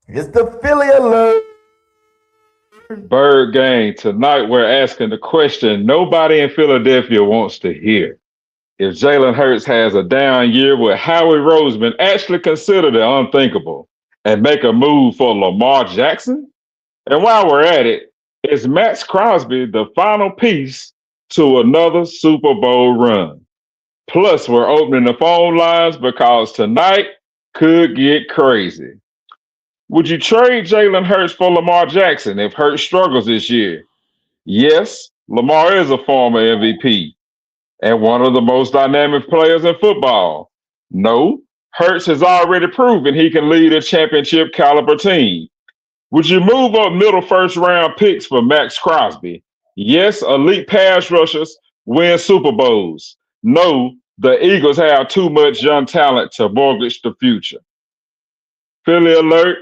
It's the Philly alert. Bird Gang. Tonight we're asking the question nobody in Philadelphia wants to hear. If Jalen Hurts has a down year, will Howie Roseman actually consider the unthinkable and make a move for Lamar Jackson? And while we're at it, is Maxx Crosby the final piece to another Super Bowl run? Plus, we're opening the phone lines because tonight could get crazy. Would you trade Jalen Hurts for Lamar Jackson if Hurts struggles this year? Yes, Lamar is a former MVP and one of the most dynamic players in football. No, Hurts has already proven he can lead a championship caliber team. Would you move up middle first round picks for Maxx Crosby? Yes, elite pass rushers win Super Bowls. No, the Eagles have too much young talent to mortgage the future. Philly alert.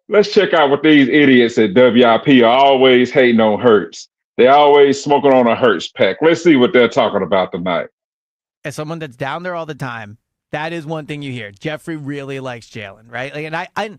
Let's check out what these idiots at WIP are always hating on Hurts. They're always smoking on a Hurts pack. Let's see what they're talking about tonight. As someone that's down there all the time, that is one thing you hear. Jeffrey really likes Jalen, right? And I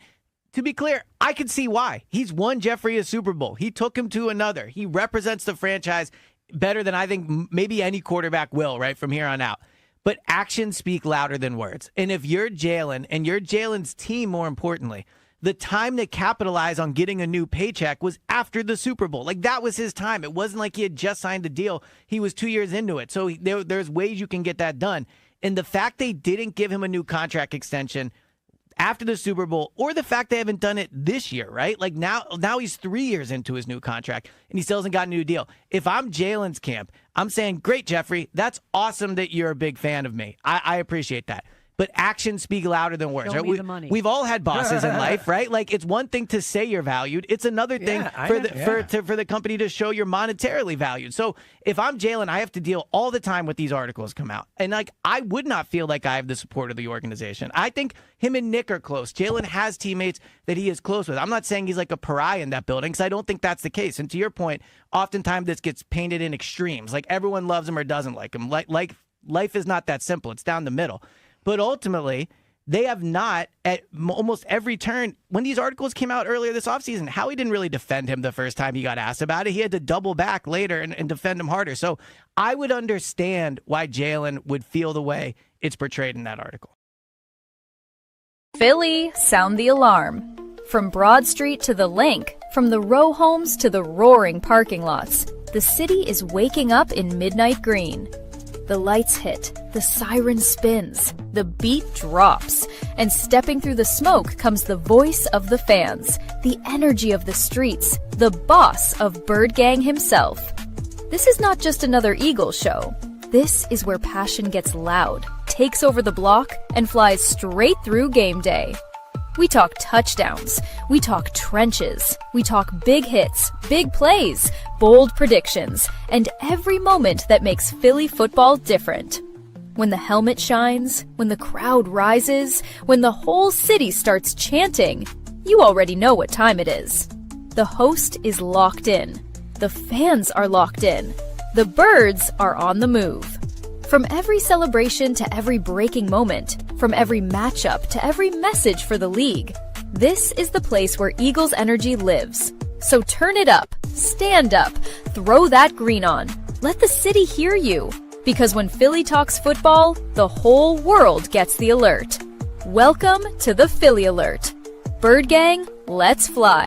to be clear, I can see why. He's won Jeffrey a Super Bowl. He took him to another. He represents the franchise better than I think maybe any quarterback will, right, from here on out. But actions speak louder than words. And if you're Jalen and you're Jalen's team, more importantly, the time to capitalize on getting a new paycheck was after the Super Bowl. Like, that was his time. It wasn't like he had just signed the deal. He was 2 years into it. So there's ways you can get that done. And the fact they didn't give him a new contract extension after the Super Bowl, or the fact they haven't done it this year, right? Like now he's 3 years into his new contract and he still hasn't got a new deal. If I'm Jalen's camp, I'm saying, great, Jeffrey, that's awesome that you're a big fan of me. I appreciate that. But actions speak louder than words. Show Right? me the money. We've all had bosses in life, right? Like, it's one thing to say you're valued. It's another thing for the company to show you're monetarily valued. So if I'm Jalen, I have to deal all the time with these articles come out. And like, I would not feel like I have the support of the organization. I think him and Nick are close. Jalen has teammates that he is close with. I'm not saying he's like a pariah in that building, because I don't think that's the case. And to your point, oftentimes this gets painted in extremes. Like, everyone loves him or doesn't like him. Like life is not that simple. It's down the middle. But ultimately, they have not, at almost every turn, when these articles came out earlier this offseason, Howie didn't really defend him the first time he got asked about it. He had to double back later and defend him harder. So I would understand why Jalen would feel the way it's portrayed in that article. Philly, sound the alarm. From Broad Street to the Link, from the row homes to the roaring parking lots, the city is waking up in midnight green. The lights hit, the siren spins, the beat drops, and stepping through the smoke comes the voice of the fans, the energy of the streets, the boss of Bird Gang himself. This is not just another Eagles show. This is where passion gets loud, takes over the block, and flies straight through game day. We talk touchdowns, we talk trenches, we talk big hits, big plays, bold predictions, and every moment that makes Philly football different. When the helmet shines, when the crowd rises, when the whole city starts chanting, you already know what time it is. The host is locked in. The fans are locked in. The birds are on the move. From every celebration to every breaking moment, from every matchup to every message for the league, this is the place where Eagles energy lives. So turn it up, stand up, throw that green on. Let the city hear you. Because when Philly talks football, the whole world gets the alert. Welcome to the Philly Alert. Bird Gang, let's fly.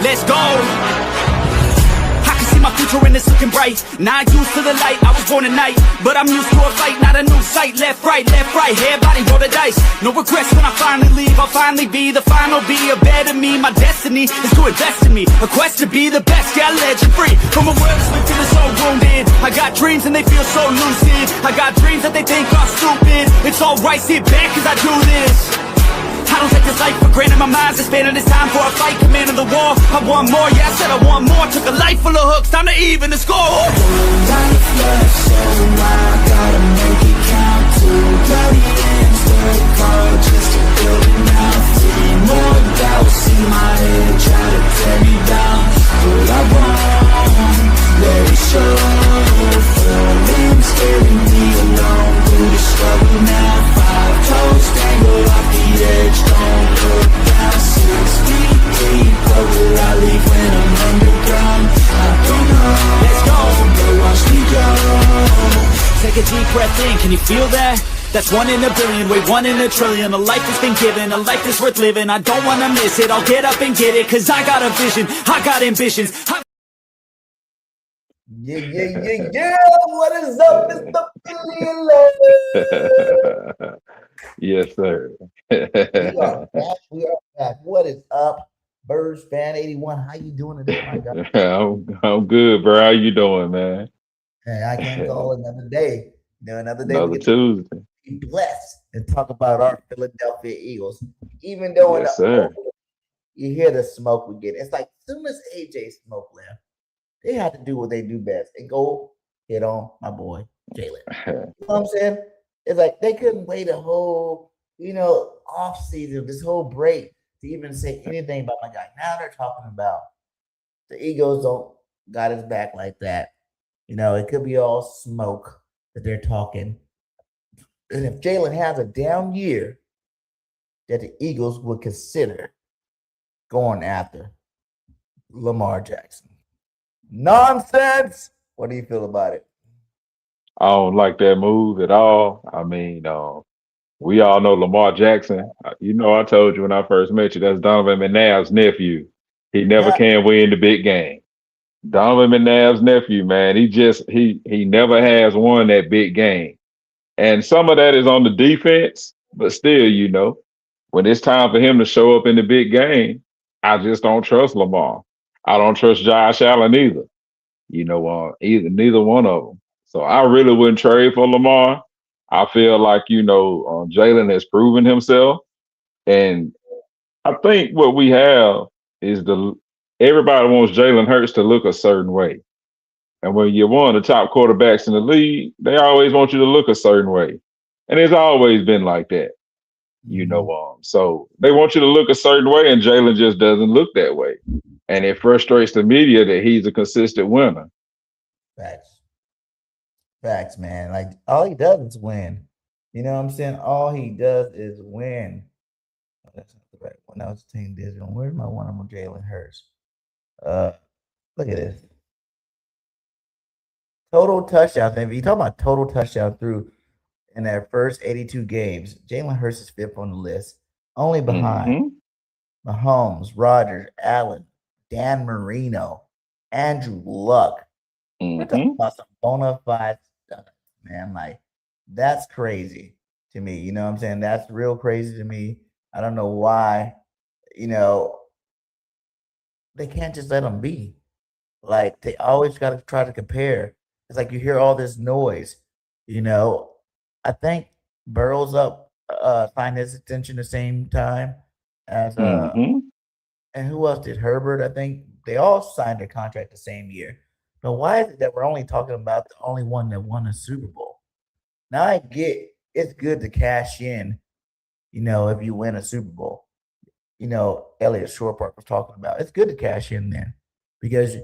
Let's go. I can see my future and it's looking bright. Not used to the light, I was born at night. But I'm used to a fight, not a new sight. Left, right, everybody roll the dice. No regrets when I finally leave. I'll finally be the final, be a better me. My destiny is to invest in me. A quest to be the best, yeah, legend free. From a world that's been feeling so wounded. I got dreams and they feel so lucid. I got dreams that they think are stupid. It's alright, sit back cause I do this. I don't take this life for granted, my mind's expanding. It's time for a fight, commanding the war. I want more, yeah, I said I want more. Took a life full of hooks, time to even the score. Life left, so I gotta make it count. Too bloody ends, work hard just to build it now. 3 more doubts in my head, try to a deep breath in, can you feel that? That's 1 in a billion, wait, 1 in a trillion. A life has been given, a life that's worth living. I don't wanna miss it, I'll get up and get it, cause I got a vision, I got ambitions. Yeah. What is up, Mr. Billion? Yes, sir. We are back. We are back. What is up, Birds Fan 81? How you doing today, my God? I'm good, bro. How you doing, man? Hey, I can't call another day. Another day we Another get to Tuesday. be blessed and talk about our Philadelphia Eagles. Even though in Yes, the sir. you hear the smoke we get. It's like as soon as AJ Smoke left, they had to do what they do best and go hit on my boy Jalen. You know what I'm saying? It's like they couldn't wait a whole, off season, this whole break to even say anything about my guy. Now they're talking about the Eagles don't got his back like that. It could be all smoke that they're talking. And if Jalen has a down year, that the Eagles would consider going after Lamar Jackson. Nonsense. What do you feel about it? I don't like that move at all. I mean, we all know Lamar Jackson. I told you when I first met you, that's Donovan McNabb's nephew. He never Yeah. can win the big game. Donovan McNabb's nephew, man, he never has won that big game. And some of that is on the defense, but still, when it's time for him to show up in the big game, I just don't trust Lamar. I don't trust Josh Allen either. Neither one of them. So I really wouldn't trade for Lamar. I feel like Jalen has proven himself, and I think what we have is everybody wants Jalen Hurts to look a certain way. And when you're one of the top quarterbacks in the league, they always want you to look a certain way. And it's always been like that, So they want you to look a certain way, and Jalen just doesn't look that way. And it frustrates the media that he's a consistent winner. Facts, man. Like all he does is win. You know what I'm saying? All he does is win. Oh, that's not the right one. That was Team Digital. Where's my one on Jalen Hurts? Look at this. Total touchdowns. If you talk about total touchdowns through in their first 82 games, Jalen Hurts is fifth on the list, only behind Mahomes, Rodgers, Allen, Dan Marino, Andrew Luck. We're talking about some bona fide stuff, man. Like, that's crazy to me. You know what I'm saying? That's real crazy to me. I don't know why, they can't just let them be. Like, they always got to try to compare. It's like you hear all this noise, I think Burrow's up, signed his extension the same time as, and who else did? Herbert, I think. They all signed their contract the same year. But why is it that we're only talking about the only one that won a Super Bowl? Now I get it's good to cash in, if you win a Super Bowl. Elliot Shore Park was talking about. It's good to cash in then because,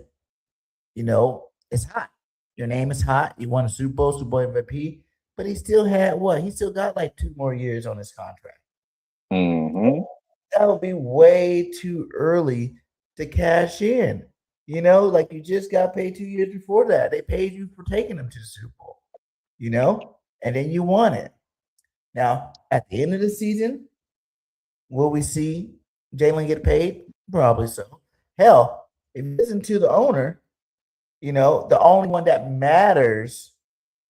it's hot. Your name is hot. You won a Super Bowl MVP, but he still had what? He still got like 2 more years on his contract. That would be way too early to cash in. Like you just got paid 2 years before that. They paid you for taking them to the Super Bowl, and then you won it. Now, at the end of the season, will we see Jalen get paid? Probably so. Hell, if you listen to the owner, the only one that matters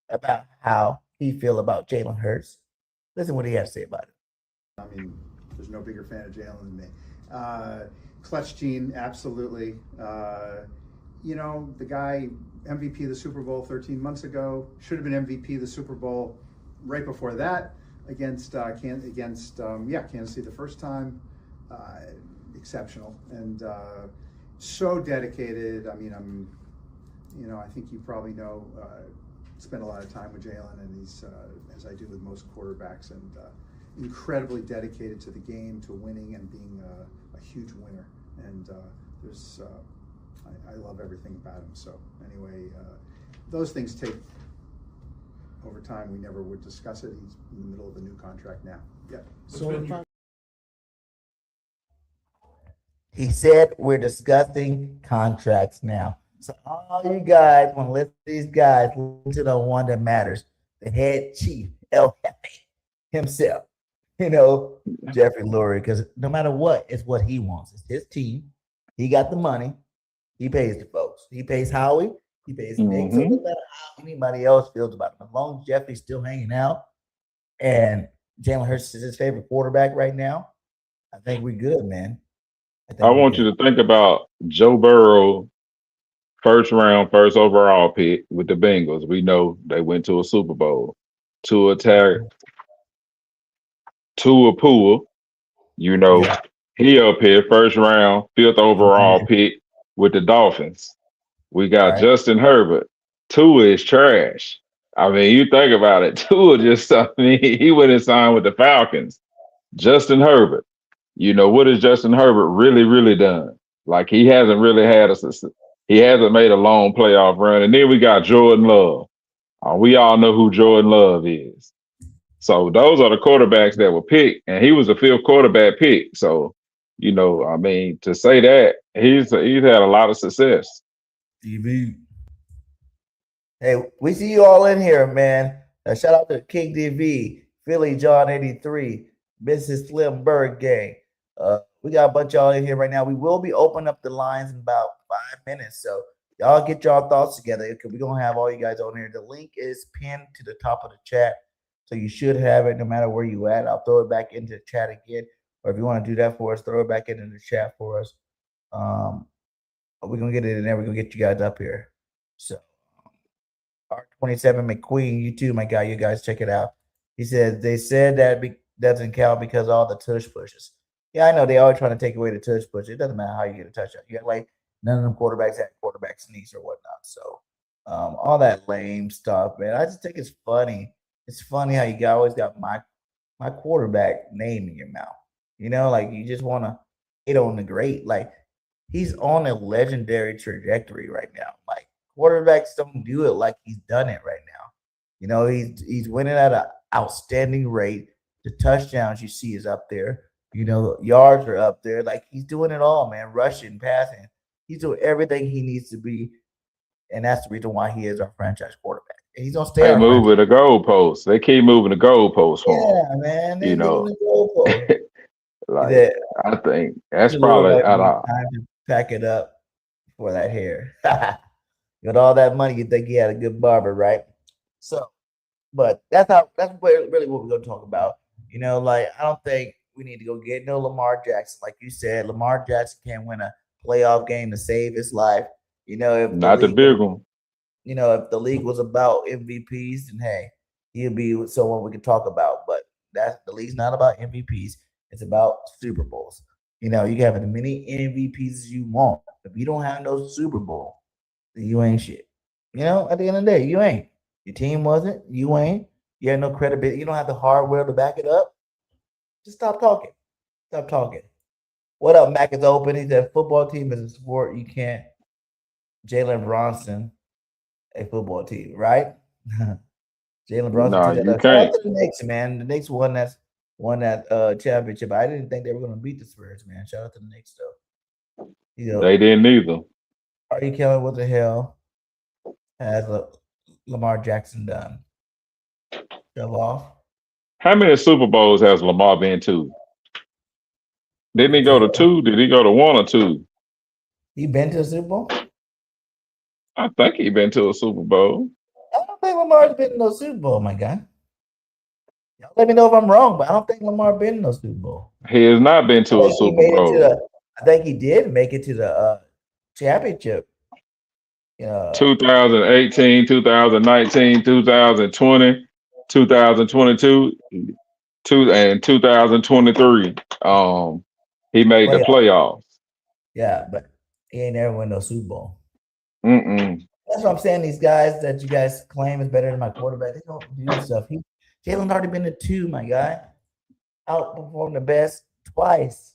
about how he feel about Jalen Hurts, listen what he has to say about it. I mean, there's no bigger fan of Jalen than me. Clutch gene, absolutely. The guy, MVP of the Super Bowl 13 months ago, should have been MVP of the Super Bowl right before that against Kansas City the first time. Exceptional and so dedicated. I mean, I think you probably know, spend a lot of time with Jalen, and he's, as I do with most quarterbacks, and incredibly dedicated to the game, to winning, and being a huge winner. And I love everything about him. So anyway, those things take over time. We never would discuss it. He's in the middle of a new contract now. Yeah. So he said we're discussing contracts now. So all you guys want to listen to these guys, listen to the one that matters. the head chief, El Jefe himself, you know, Jeffrey Lurie, because no matter what, it's what he wants. It's his team. He got the money. He pays the folks. He pays Howie. He pays Nick. So no matter how anybody else feels about him, as long as Jeffrey's still hanging out and Jalen Hurts is his favorite quarterback right now, I think we're good, man. I want you to think about Joe Burrow, first round, first overall pick with the Bengals. We know they went to a Super Bowl. Tua Pool, you know, he up here, first round, fifth overall pick with the Dolphins. We got Justin Herbert. Tua is trash. I mean, you think about it. Tua just, I mean, he went and signed with the Falcons. Justin Herbert. You know, what has Justin Herbert really, really done? Like, he hasn't really had he hasn't made a long playoff run. And then we got Jordan Love. We all know who Jordan Love is. So those are the quarterbacks that were picked, and he was a fifth quarterback pick. So, you know, I mean, to say that, he's had a lot of success. TV. Hey, we see you all in here, man. Shout out to King DV, Philly John 83, Mrs. Slim Bird Gang. We got a bunch of y'all in here right now. We will be opening up the lines in about 5 minutes. So y'all get y'all thoughts together because we're going to have all you guys on here. The link is pinned to the top of the chat. So you should have it no matter where you at. I'll throw it back into the chat again. Or if you want to do that for us, throw it back into the chat for us. We're going to get it in there. We're going to get you guys up here. So R27 McQueen, you too, my guy. You guys check it out. He says, they said that doesn't count because all the tush pushes. Yeah, I know they always trying to take away the tush push. It doesn't matter how you get a touchdown. You got like none of them quarterbacks had quarterback sneaks or whatnot. So all that lame stuff, man. I just think it's funny. It's funny how you always got my quarterback name in your mouth. You know, like you just want to hit on the great. Like he's on a legendary trajectory right now. Like quarterbacks don't do it like he's done it right now. You know, he's winning at an outstanding rate. The touchdowns you see is up there. You know, yards are up there. Like he's doing it all, man. Rushing, passing. He's doing everything he needs to be. And that's the reason why he is our franchise quarterback. And he's gonna stay. They moving the goalposts. They keep moving the goalposts for him. Yeah, man. You know, the like I think that's probably time to pack it up for that hair. With all that money, you think he had a good barber, right? So, but that's really what we're gonna talk about. You know, like I don't think we need to go get no Lamar Jackson. Like you said, Lamar Jackson can't win a playoff game to save his life. You know, if not the big one. You know, if the league was about MVPs, then hey, he'll be someone we could talk about. But the league's not about MVPs. It's about Super Bowls. You know, you can have as many MVPs as you want. If you don't have no Super Bowl, then you ain't shit. You know, at the end of the day, you ain't. Your team wasn't. You ain't. You have no credibility. You don't have the hardware to back it up. Just stop talking. Stop talking. What up, Mac is open. He said football team is a sport. You can't Jalen Bronson a football team, right? Jalen Bronson. No, you can't. can't. The Knicks, man. The Knicks won that championship. I didn't think they were going to beat the Spurs, man. Shout out to the Knicks, though. You know, they didn't either. Are you killing what the hell has Lamar Jackson done? Shove off. How many Super Bowls has Lamar been to? Didn't he go to 2? Did he go to 1 or 2? He been to a Super Bowl? I think he been to a Super Bowl. I don't think Lamar's been to no Super Bowl, my guy. Y'all let me know if I'm wrong, but I don't think Lamar been to no Super Bowl. He has not been to a Super Bowl. I think he did make it to the championship. 2018, 2019, 2020, 2022, and 2023. He made the playoffs. Yeah, but he ain't never win no Super Bowl. Mm-mm. That's what I'm saying. These guys that you guys claim is better than my quarterback, they don't do stuff. Jalen's already been to 2, my guy. Outperformed the best twice.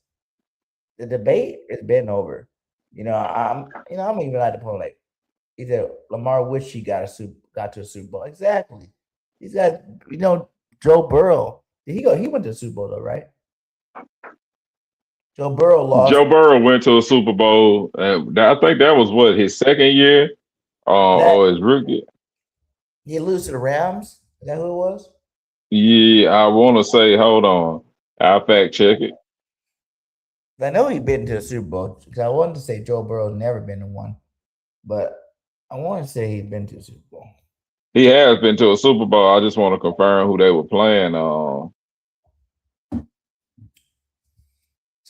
The debate has been over. I'm even at the point like he said Lamar wish he got to a Super Bowl. Exactly. He's got Joe Burrow. Did he go? He went to the Super Bowl though, right? Joe Burrow lost. Joe Burrow went to a Super Bowl, and I think that was his second year or his rookie. He lose to the Rams. Is that who it was? Yeah, I want to say, hold on. I'll fact check it. I know he's been to the Super Bowl because I wanted to say Joe Burrow's never been to one, but I want to say he's been to the Super Bowl. He has been to a Super Bowl. I just want to confirm who they were playing. Shout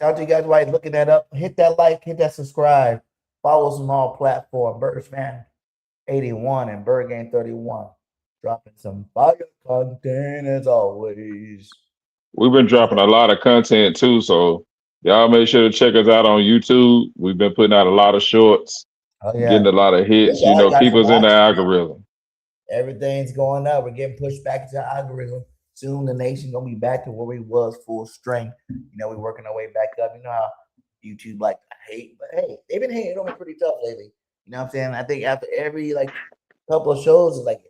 out to you guys while you're looking that up. Hit that like, hit that subscribe. Follow us on all platforms. Birdman 81 and Bird Game 31. Dropping some fire content as always. We've been dropping a lot of content too, so y'all make sure to check us out on YouTube. We've been putting out a lot of shorts, Oh yeah, getting a lot of hits. All you guys Keep are us in the watching. algorithm. Everything's going up. We're getting pushed back into the algorithm. Soon the nation gonna be back to where we was full strength. We're working our way back up. You know how YouTube like hate, but hey, they've been hating on me pretty tough lately. You know what I'm saying? I think after every couple of shows, it's like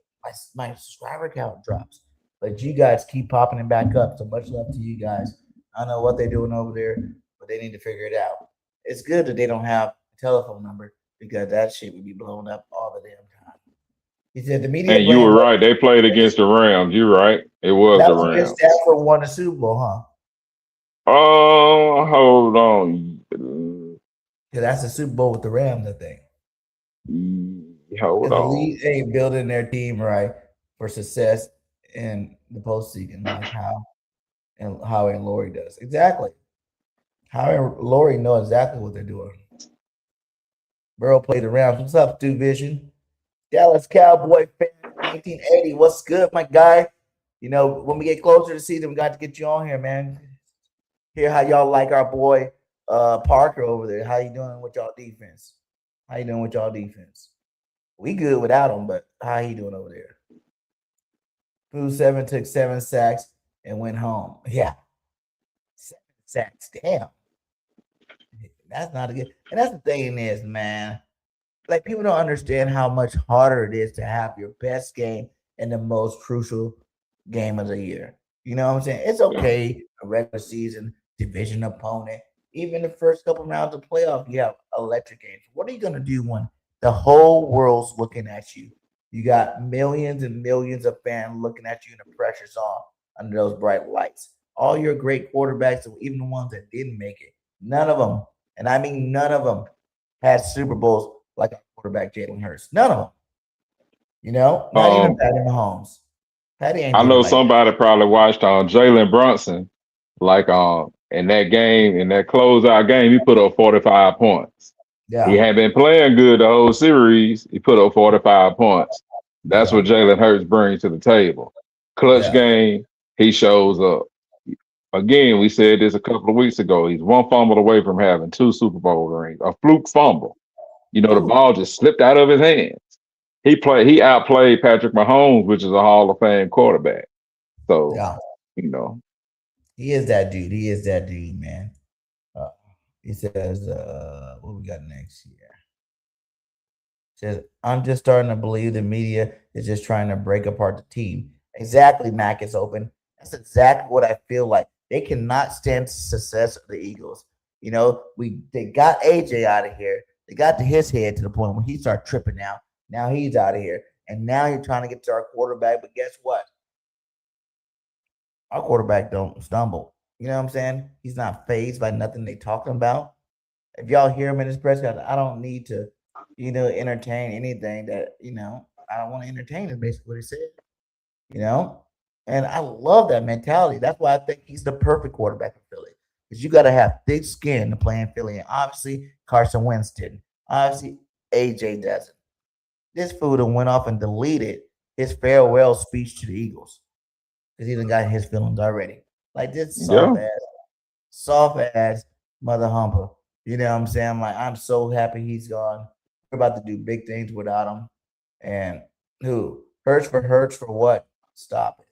my subscriber count drops. But you guys keep popping it back up. So much love to you guys. I don't know what they're doing over there, but they need to figure it out. It's good that they don't have a telephone number because that shit would be blowing up all the damn time. He said the media. And you were right. They played against the Rams. You're right. It was that the was Rams. Stafford won the Super Bowl, huh? Oh, hold on. Yeah, that's the Super Bowl with the Rams, I think. Hold The on. league ain't building their team right for success in the postseason, like Howie and Laurie does. Exactly. Howie and Laurie know exactly what they're doing. Burrow played the Rams. What's up, Stu Vision? Dallas Cowboy fan 1980. What's good, my guy? When we get closer to the season, we got to get you on here, man. Hear how y'all like our boy Parker over there. How you doing with y'all defense? We good without him, but how he doing over there? Food 7 took 7 sacks and went home. Yeah. 7 sacks. Damn. That's not a good. And that's the thing is, man. Like, people don't understand how much harder it is to have your best game in the most crucial game of the year. You know what I'm saying? It's okay, a regular season, division opponent, even the first couple rounds of playoff, you have electric games. What are you going to do when the whole world's looking at you? You got millions and millions of fans looking at you and the pressure's on under those bright lights. All your great quarterbacks, even the ones that didn't make it, none of them, and I mean none of them, had Super Bowls like a quarterback Jalen Hurts. None of them. Not even Patty Mahomes. Patty ain't. I know somebody probably watched on Jalen Brunson, in that game, in that closeout game, he put up 45 points. Yeah. He had been playing good the whole series. He put up 45 points. That's what Jalen Hurts brings to the table. Clutch game, he shows up. Again, we said this a couple of weeks ago. He's one fumble away from having 2 Super Bowl rings. A fluke fumble. The ball just slipped out of his hands. He outplayed Patrick Mahomes, which is a Hall of Fame quarterback. So, he is that dude. Man. He says, what we got next here? Says, I'm just starting to believe the media is just trying to break apart the team. Exactly, Mac is open. That's exactly what I feel like. They cannot stand the success of the Eagles. They got AJ out of here. They got to his head to the point where he started tripping now. Now he's out of here. And now you're trying to get to our quarterback. But guess what? Our quarterback don't stumble. You know what I'm saying? He's not fazed by nothing they talking about. If y'all hear him in his press conference, I don't need to, entertain anything that, I don't want to entertain is basically what he said. And I love that mentality. That's why I think he's the perfect quarterback for Philly. Because you got to have thick skin to play in Philly. And obviously, Carson Wentz didn't. Obviously, AJ doesn't. This fool done went off and deleted his farewell speech to the Eagles. Because he done got his feelings already. Like this soft ass mother humper. You know what I'm saying? I'm so happy he's gone. We're about to do big things without him. And who? Hurts for what? Stop it.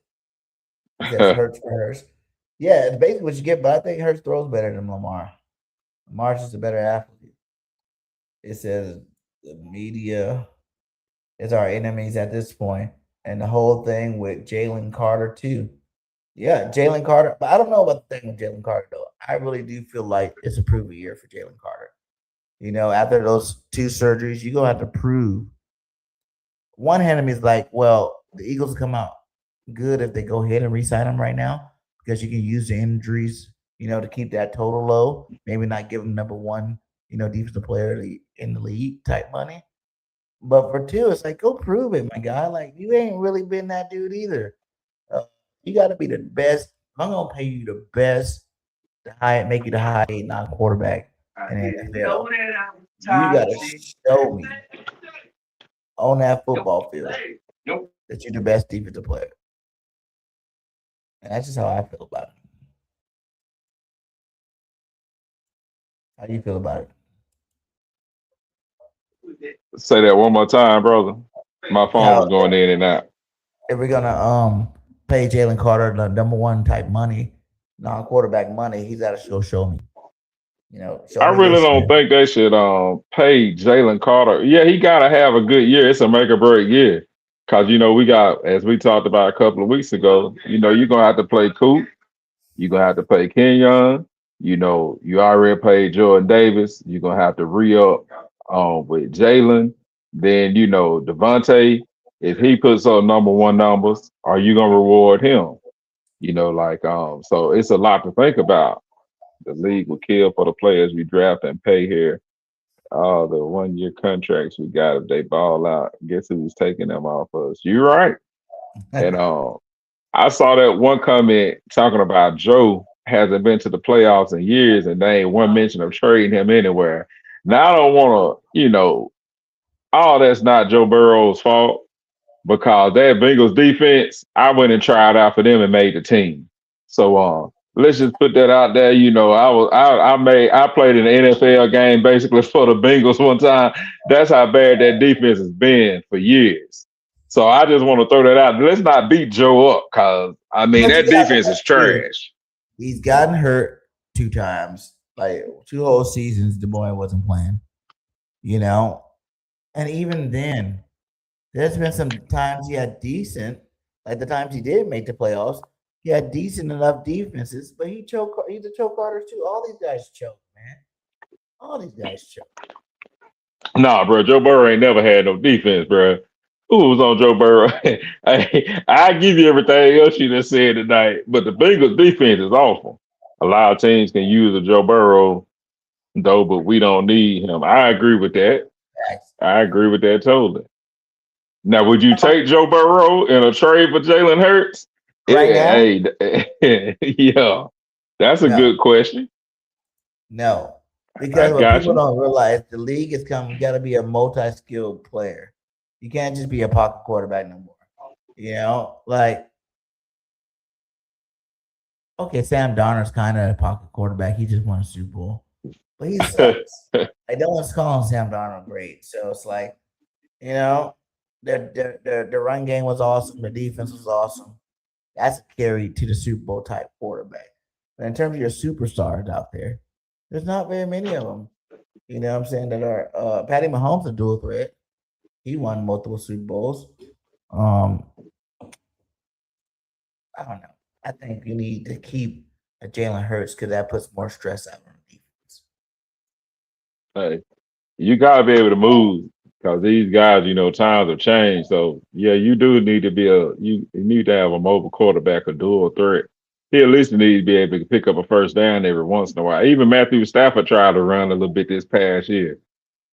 He says Hurts for Hurts. Yeah, it's basically what you get, but I think Hurts throws better than Lamar. Lamar's just a better athlete. It says the media is our enemies at this point, and the whole thing with Jalen Carter too. Yeah, Jalen Carter, but I don't know about the thing with Jalen Carter though. I really do feel like it's a prove a year for Jalen Carter. After those 2 surgeries, you're gonna have to prove. One hand of me is like, well, the Eagles come out good if they go ahead and re-sign him right now because you can use the injuries, to keep that total low. Maybe not give him number one, defensive player in the league type money. But for two, it's like go prove it, my guy. Like you ain't really been that dude either. Uh, you got to be the best. I'm gonna pay you the best, make you the high non-quarterback in the NFL. You got to show me on that football field that you're the best defensive player. And that's just how I feel about it. How do you feel about it? Say that one more time, brother. My phone How was going in and out. if we're gonna pay Jalen Carter the number one type money, non-quarterback money, he's got to show me. Show I me really this don't year. think they should pay Jalen Carter. Yeah, he gotta have a good year. It's a make or break year. Cause we got, as we talked about a couple of weeks ago, you're gonna have to play Coop, you're gonna have to play Kenyon, you already paid Jordan Davis, you're gonna have to re-up with Jalen. Then Devontae, if he puts up number one numbers, are you gonna reward him? So it's a lot to think about. The league will kill for the players we draft and pay here. All the 1 year contracts we got if they ball out. Guess who's taking them off us? You're right. And I saw that one comment talking about Joe hasn't been to the playoffs in years, and they ain't one mention of trading him anywhere. Now I don't want to, all that's not Joe Burrow's fault because that Bengals defense, I went and tried out for them and made the team. So let's just put that out there. I played in an NFL game basically for the Bengals one time. That's how bad that defense has been for years. So I just want to throw that out. Let's not beat Joe up because But you that got to defense is trash. he's gotten hurt 2 times, like 2 whole seasons. The boy wasn't playing, and even then, there's been some times he had decent, like the times he did make the playoffs. He had decent enough defenses, but he's a choke artist too. All these guys choke, man. All these guys choke. Nah, bro, Joe Burrow ain't never had no defense, bro. Who was on Joe Burrow? I give you everything else you just said tonight, but the Bengals defense is awful. A lot of teams can use a Joe Burrow, though, but we don't need him. I agree with that. I agree with that totally. Now, would you take Joe Burrow in a trade for Jalen Hurts? Right now, Hey, yeah, that's a no, good question. no, I because what got people you. don't realize, the league has come. You got to be a multi-skilled player. You can't just be a pocket quarterback no more. Like okay, Sam Darnold's kind of a pocket quarterback. He just won a Super Bowl, but he sucks. Like no one's calling Sam Darnold great. So it's like, the run game was awesome. The defense was awesome. That's a carry to the Super Bowl type quarterback. But in terms of your superstars out there, there's not very many of them. You know what I'm saying? That are Patty Mahomes a dual threat. He won multiple Super Bowls. Um, I don't know. I think you need to keep a Jalen Hurts because that puts more stress out on the defense. Hey, you gotta be able to move because these guys, times have changed. So yeah, you do need to you need to have a mobile quarterback, a dual threat. He at least needs to be able to pick up a first down every once in a while. Even Matthew Stafford tried to run a little bit this past year.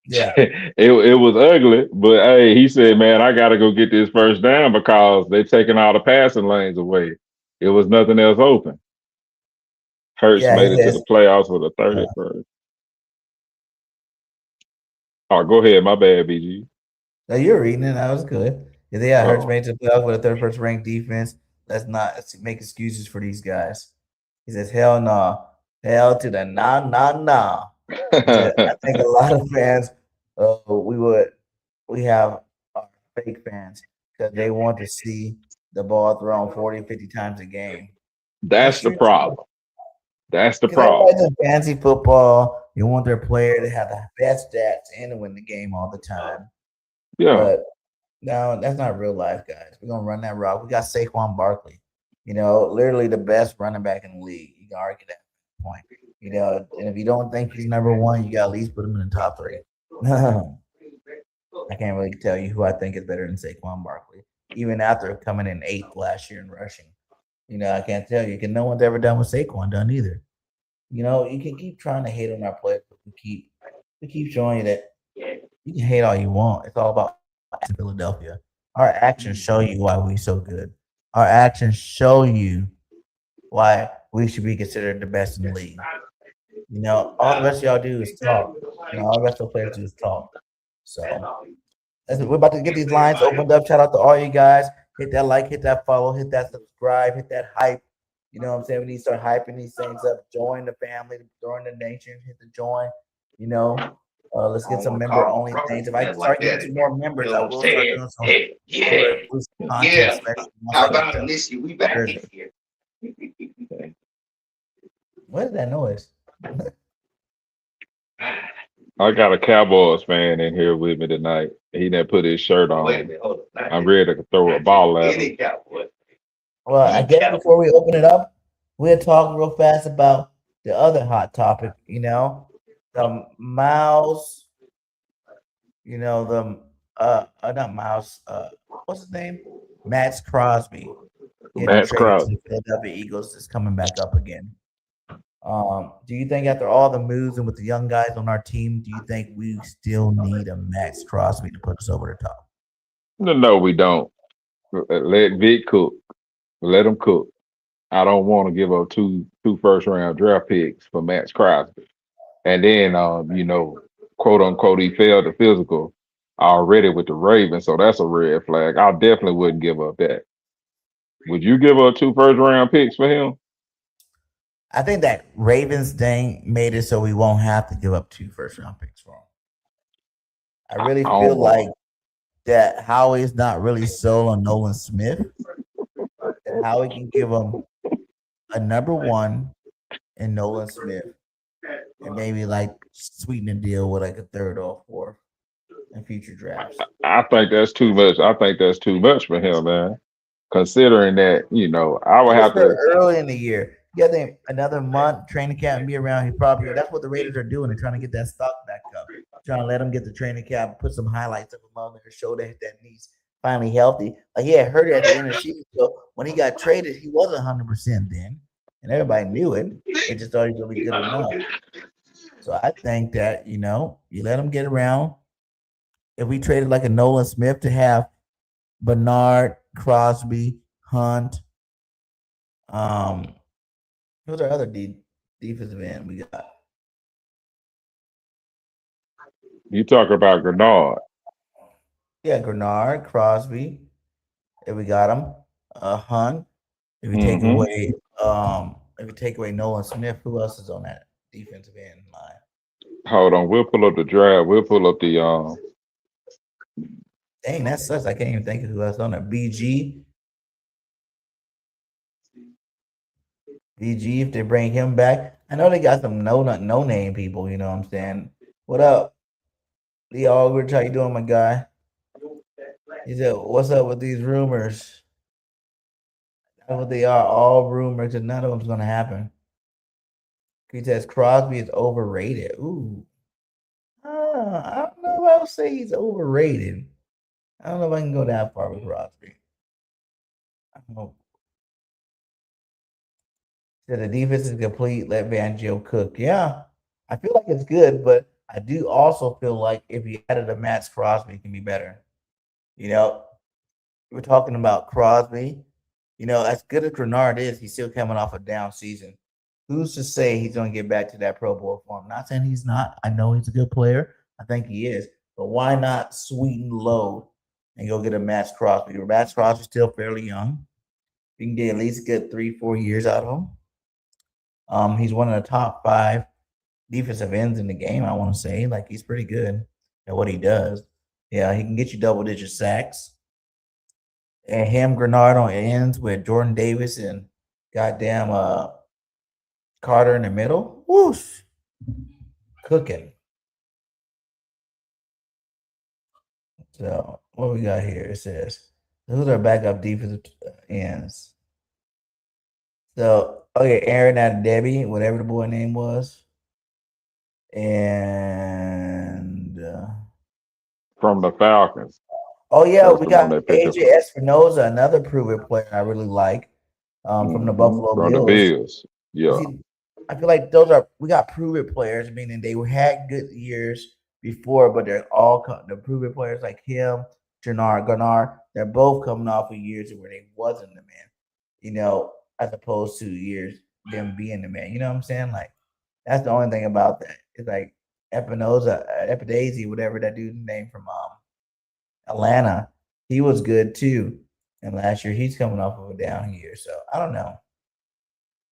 Yeah. It was ugly, but hey, he said, "Man, I got to go get this first down because they're taking all the passing lanes away. It was nothing else open." Hurts Yeah, made he it to has. the playoffs with a Uh, 31st. Oh, go ahead. My bad, BG. no, you're reading it. That was good. Yeah, Hurts Oh. made it to the playoffs with a first ranked defense. Let's make excuses for these guys. He says, "Hell no, hell to the nah nah nah." He said, "I think a lot of fans, we have fake fans because they want to see the ball thrown 40, 50 times a game." That's That's the true too. problem. That's the Because problem. everybody's in fantasy football. You want their player to have the best stats and to win the game all the time. Yeah. But no, that's not real life, guys. We're gonna run that route. We got Saquon Barkley, literally the best running back in the league. You can argue that point. And if you don't think he's number one, you got to at least put him in the top three. I can't really tell you who I think is better than Saquon Barkley. even after coming in 8th last year in rushing. I can't tell you. No one's ever done what Saquon done either. You can keep trying to hate on our players, but we keep showing you that you can hate all you want. It's all about Philadelphia. Our actions show you why we so good. Our actions show you why we should be considered the best in the league. All the rest of y'all do is talk. All the rest of the players do is talk. So we're about to get these lines opened up. Shout out to all you guys. Hit that like, hit that follow, hit that subscribe, hit that hype. You know what I'm saying? We need to start hyping these things up. Join the family, join the nation, hit the join. Let's get some member only things. If I start getting some more members, I will start doing some exclusive content, especially How about Alicia? We back in here. What is that noise? I got a Cowboys fan in here with me tonight. He didn't put his shirt on. Wait a minute, hold on. I'm ready to throw a ball at him. Well, I guess before we open it up, we'll talk real fast about the other hot topic, the Miles, not Miles, what's his name? Maxx Crosby. Maxx Crosby. The Philadelphia Eagles is coming back up again. Do you think after all the moves and with the young guys on our team, do you think we still need a Maxx Crosby to put us over the top? No, we don't. Let Vic cook. Let him cook. I don't want to give up two first-round draft picks for Maxx Crosby. And then, quote unquote, he failed the physical already with the Ravens, so that's a red flag. I definitely wouldn't give up that. Would you give up 2 first-round picks for him? I think that Ravens thing made it so we won't have to give up 2 first-round picks for him. I really feel like that Howie's not really sold on Nolan Smith. And Howie can give him a number 1 in Nolan Smith. And maybe like sweeten the deal with like a 3rd or 4th in future drafts. I think that's too much. I think that's too much for him, man. Considering that, I would have to early in the year. You got to think another month, training camp and be around. That's what the Raiders are doing. They're trying to get that stock back up. Trying to let him get the training camp, put some highlights of him on their shoulder, hit that knee's finally healthy. Like he had hurt it at the end of the season. So when he got traded, he wasn't 100% then. And everybody knew it. They just thought he was going to be good enough. So I think that, you let him get around. If we traded like a Nolan Smith to have Bernard, Crosby, Hunt, who's our other defensive end we got? You talk about Grenard. Yeah, Grenard, Crosby. If we got him, Hunt. If we take away Nolan Smith, who else is on that defensive end line? Hold on, we'll pull up the draft. We'll pull up the Dang, that sucks. I can't even think of who else on there. BG, if they bring him back. I know they got some no name people, you know what I'm saying? What up? Lee Aldridge, how you doing, my guy? He said, what's up with these rumors? That's what they are, all rumors, and none of them's gonna happen. He says Crosby is overrated. Ooh. I don't know if I would say he's overrated. I don't know if I can go that far with Crosby. I don't know. So the defense is complete. Let Fangio cook. Yeah, I feel like it's good, but I do also feel like if you added a Maxx Crosby, it can be better. We're talking about Crosby. As good as Grenard is, he's still coming off a down season. Who's to say he's going to get back to that Pro Bowl form? Not saying he's not. I know he's a good player. I think he is. But why not sweeten the load and go get a Maxx Crosby? Maxx Crosby's still fairly young. You can get at least a good 3-4 years out of him. He's one of the top 5 defensive ends in the game, I want to say. Like, he's pretty good at what he does. Yeah, he can get you double-digit sacks. And him, Grenard on ends with Jordan Davis and goddamn Carter in the middle. Whoosh. Cooking. So, what we got here? It says, who's our backup defensive ends? So, okay, Aaron and Debbie, whatever the boy name was. And from the Falcons. Oh yeah, That's we the one got they picked up AJ Espinoza, another proven player I really like, from the Buffalo from the Bills. Bills. Yeah. See, I feel like those are we got proven players, meaning they had good years before, but they're all the proven players like him, Jannard, Garnar. They're both coming off of years where they wasn't the man, as opposed to years them being the man. You know what I'm saying? Like that's the only thing about that. It's like Epinoza, Epidazy, whatever that dude's name from Atlanta. He was good too, and last year he's coming off of a down year. So I don't know.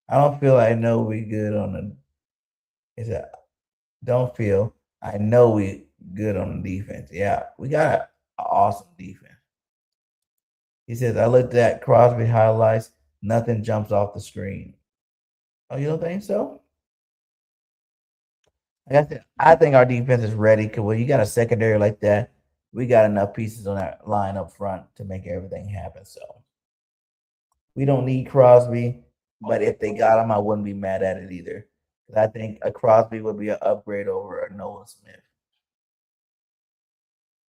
I don't feel I know we good on the. Is that don't feel I know we good on the defense. Yeah, we got an awesome defense. He says I looked at Crosby highlights. Nothing jumps off the screen. Oh, you don't think so? I think our defense is ready because when you got a secondary like that, we got enough pieces on that line up front to make everything happen. So we don't need Crosby, but if they got him, I wouldn't be mad at it either. I think a Crosby would be an upgrade over a Nolan Smith.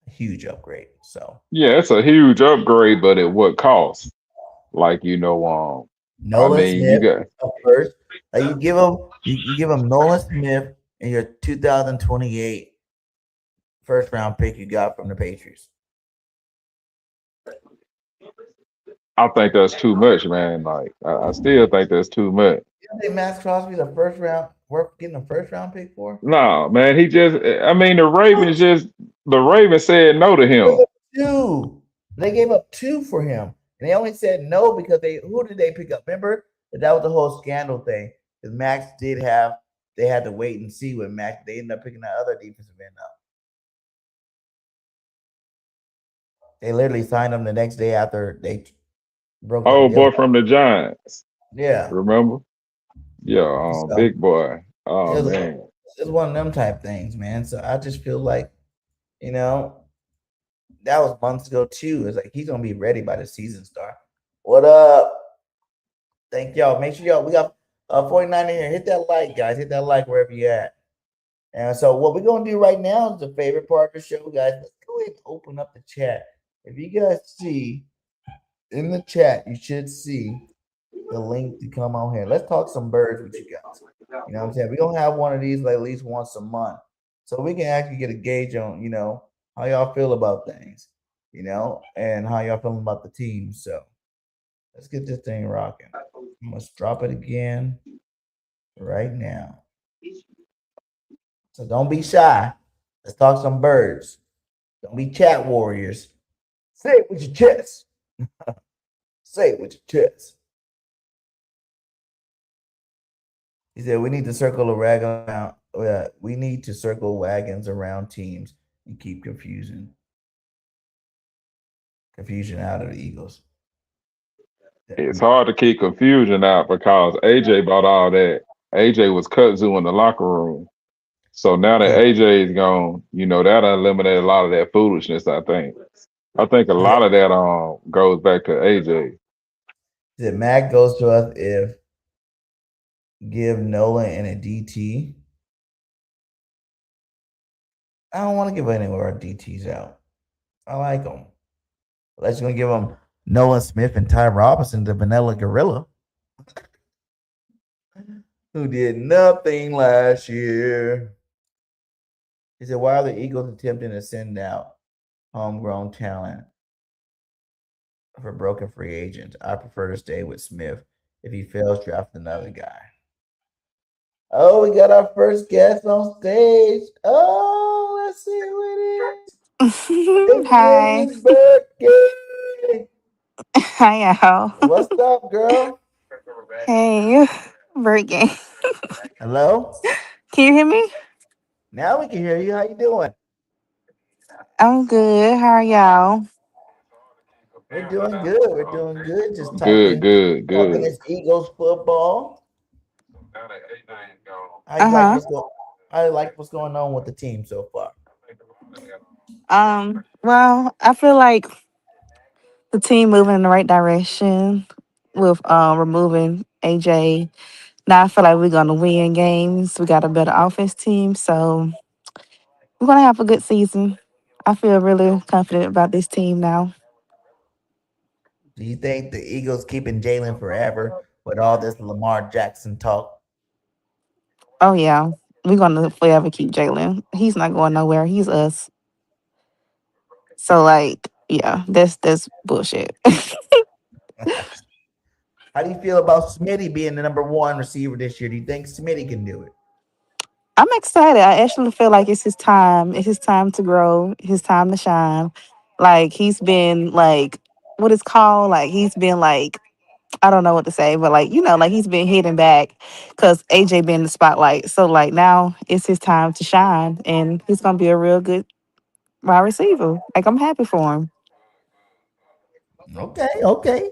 A huge upgrade. So Yeah, it's a huge upgrade, but at what cost? Like, I Nolan mean, you Smith got up first. Like you give him Nolan Smith and your 2028 first round pick you got from the Patriots. I think that's too much, man. Like, I still think that's too much. You think Maxx Crosby the first round worth getting a first round pick for? No, man, I mean, the Ravens said no to They gave him. up two. They gave up two for him. And they only said no because who did they pick up? Remember? That was the whole scandal thing. Because Max they had to wait and see with Max. They ended up picking that other defensive end up. They literally signed him the next day after they broke that Oh, deal. boy from the Giants. Yeah. Remember? Yeah, So big boy. Oh, it was, man. it's one of them type things, man. So I just feel like, you know, that was months ago too. It's like he's gonna be ready by the season start. What up? Thank y'all. Make sure y'all we got 49 in here. Hit that like, guys. Hit that like wherever you at. And so what we're gonna do right now is the favorite part of the show, guys. Let's go ahead and open up the chat. If you guys see in the chat, you should see the link to come on here. Let's talk some birds with you guys. You know what I'm saying? We're gonna have one of these like at least once a month. So we can actually get a gauge on, how y'all feel about things, and how y'all feeling about the team. So let's get this thing rocking. I'm gonna drop it again right now. So don't be shy. Let's talk some birds. Don't be chat warriors. Say it with your chest. Say it with your chest. He said we need to circle the wagon around. We need to circle wagons around teams and keep confusion out of the Eagles. It's hard to keep confusion out because AJ bought all that. AJ was kudzu in the locker room. So now that AJ is gone, that eliminated a lot of that foolishness, I think. I think a lot of that goes back to AJ. That Mac goes to us if give Nolan and a DT. I don't want to give any of our DTs out. I like them. Let's gonna give them Nolan Smith and Ty Robinson, the Vanilla Gorilla, who did nothing last year. He said, "Why are the Eagles attempting to send out homegrown talent for broken free agents? I prefer to stay with Smith. If he fails, draft another guy." Oh, we got our first guest on stage. Oh, let's see who it is. Hi. It's his birthday. Hi, y'all. What's up, girl? Hey, Birthday. Hello? Can you hear me? Now we can hear you. How you doing? I'm good. How are y'all? We're doing good. We're doing good. Just Good, good, talking good. this Eagles football. Uh huh. How you like what's going on with the team so far? Well, I feel like the team moving in the right direction with removing AJ. Now I feel like we're gonna win games. We got a better offense team, so we're gonna have a good season. I feel really confident about this team now. Do you think the Eagles keeping Jalen forever with all this Lamar Jackson talk? Oh yeah, we're gonna forever keep Jalen. He's not going nowhere. He's us. So like, yeah, that's bullshit. How do you feel about Smitty being the number one receiver this year? Do you think Smitty can do it? I'm excited. I actually feel like it's his time. It's his time to grow. His time to shine. Like he's been like what it's called. Like he's been like I don't know what to say, but like like he's been hitting back because AJ been in the spotlight. So like now it's his time to shine, and he's gonna be a real good wide receiver. Like I'm happy for him. Okay, okay.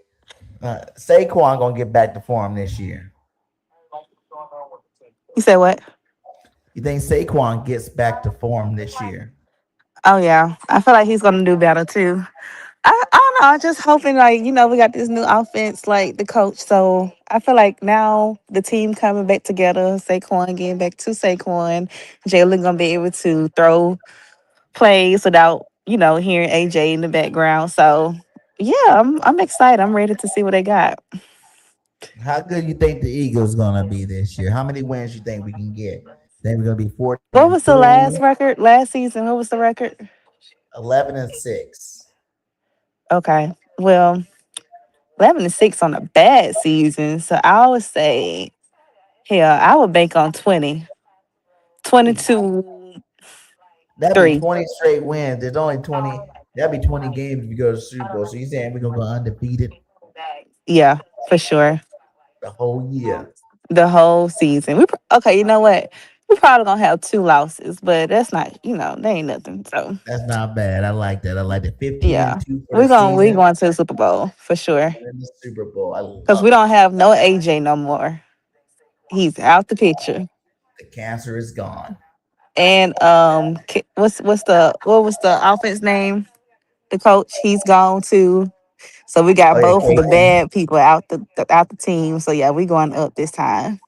Saquon gonna get back to form this year. You said what? You think Saquon gets back to form this year? Oh yeah, I feel like he's gonna do better too. I don't know. I'm just hoping like we got this new offense, like the coach. So I feel like now the team coming back together, Saquon getting back to Saquon, Jalen gonna be able to throw plays without hearing AJ in the background. So yeah, I'm excited. I'm ready to see what they got. How good you think the Eagles gonna be this year? How many wins you think we can get? Think we're gonna be 14 What and was the last 2, record last season? What was the record? 11 and 6. Okay, well, 11-6 on a bad season. So I would say, hell, I would bank on 20. 22-3. That'd be 20 straight wins. There's only 20. That'd be 20 games if you go to the Super Bowl. So you saying we're gonna go undefeated Yeah, for sure. the whole year? The whole season. Okay, you know what? We probably gonna have 2 losses, but that's not, they ain't nothing. So That's not bad. I like that. I like the 15 and yeah, 2 for the we season going to the Super Bowl for sure. and then the Super Bowl. I Cause we love it. don't have no AJ no more. He's out the picture. The cancer is gone. And what was the offense name? The coach, he's gone too. So we Oh got yeah, both of the KC. bad people out the team. So yeah, we going up this time.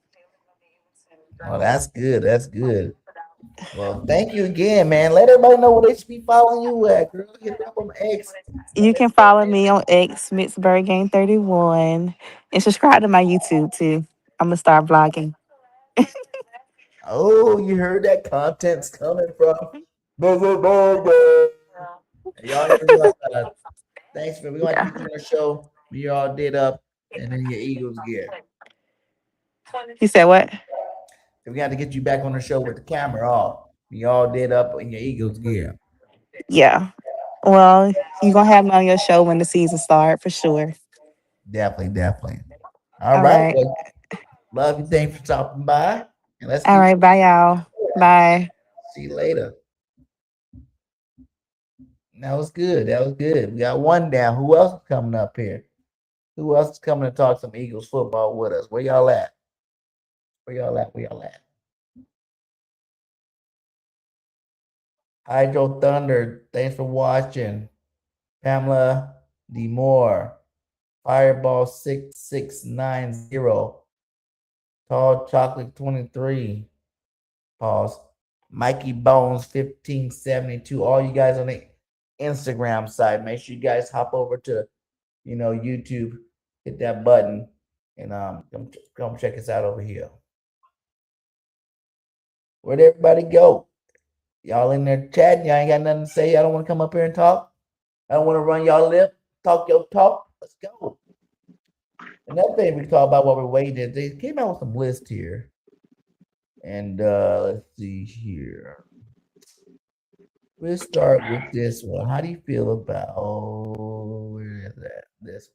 Oh, that's good. That's good. Well, thank you again, man. Let everybody know where they should be following you at, girl. Hit it up on X. You can follow me on X, Mittsburg Game 31, and subscribe to my YouTube too. I'm gonna start vlogging. Oh, you heard that content's coming from Mother Burger. Y'all hear me? Thanks, man. We're gonna have to Yeah. get you on the show when you're all did up and then your Eagles gear. You said what? We got to get you back on the show with the camera off. You all did up in your Eagles gear. Yeah. Well, you're gonna have me on your show when the season starts for sure. Definitely, definitely. All All right. right. Well, love you. Thanks for stopping by. And let's All keep right. Bye, y'all. Bye. see you later. That was good. That was good. We got one down. Who else is coming up here? Who else is coming to talk some Eagles football with us? Where y'all at? Where y'all at? Where y'all at? Hydro Thunder, thanks for watching. Pamela DeMore, Fireball 6690, Tall Chocolate 23, pause. Mikey Bones 1572. All you guys on the Instagram side, make sure you guys hop over to YouTube, hit that button, and come check us out over here. Where'd everybody go? Y'all in there chatting? Y'all ain't got nothing to say? Y'all don't want to come up here and talk? I don't want to run y'all lip. Talk your talk. Let's go. Another thing we can talk about while we're waiting is they came out with some lists here. And let's see here. We'll start with this one. How do you feel about where is that? This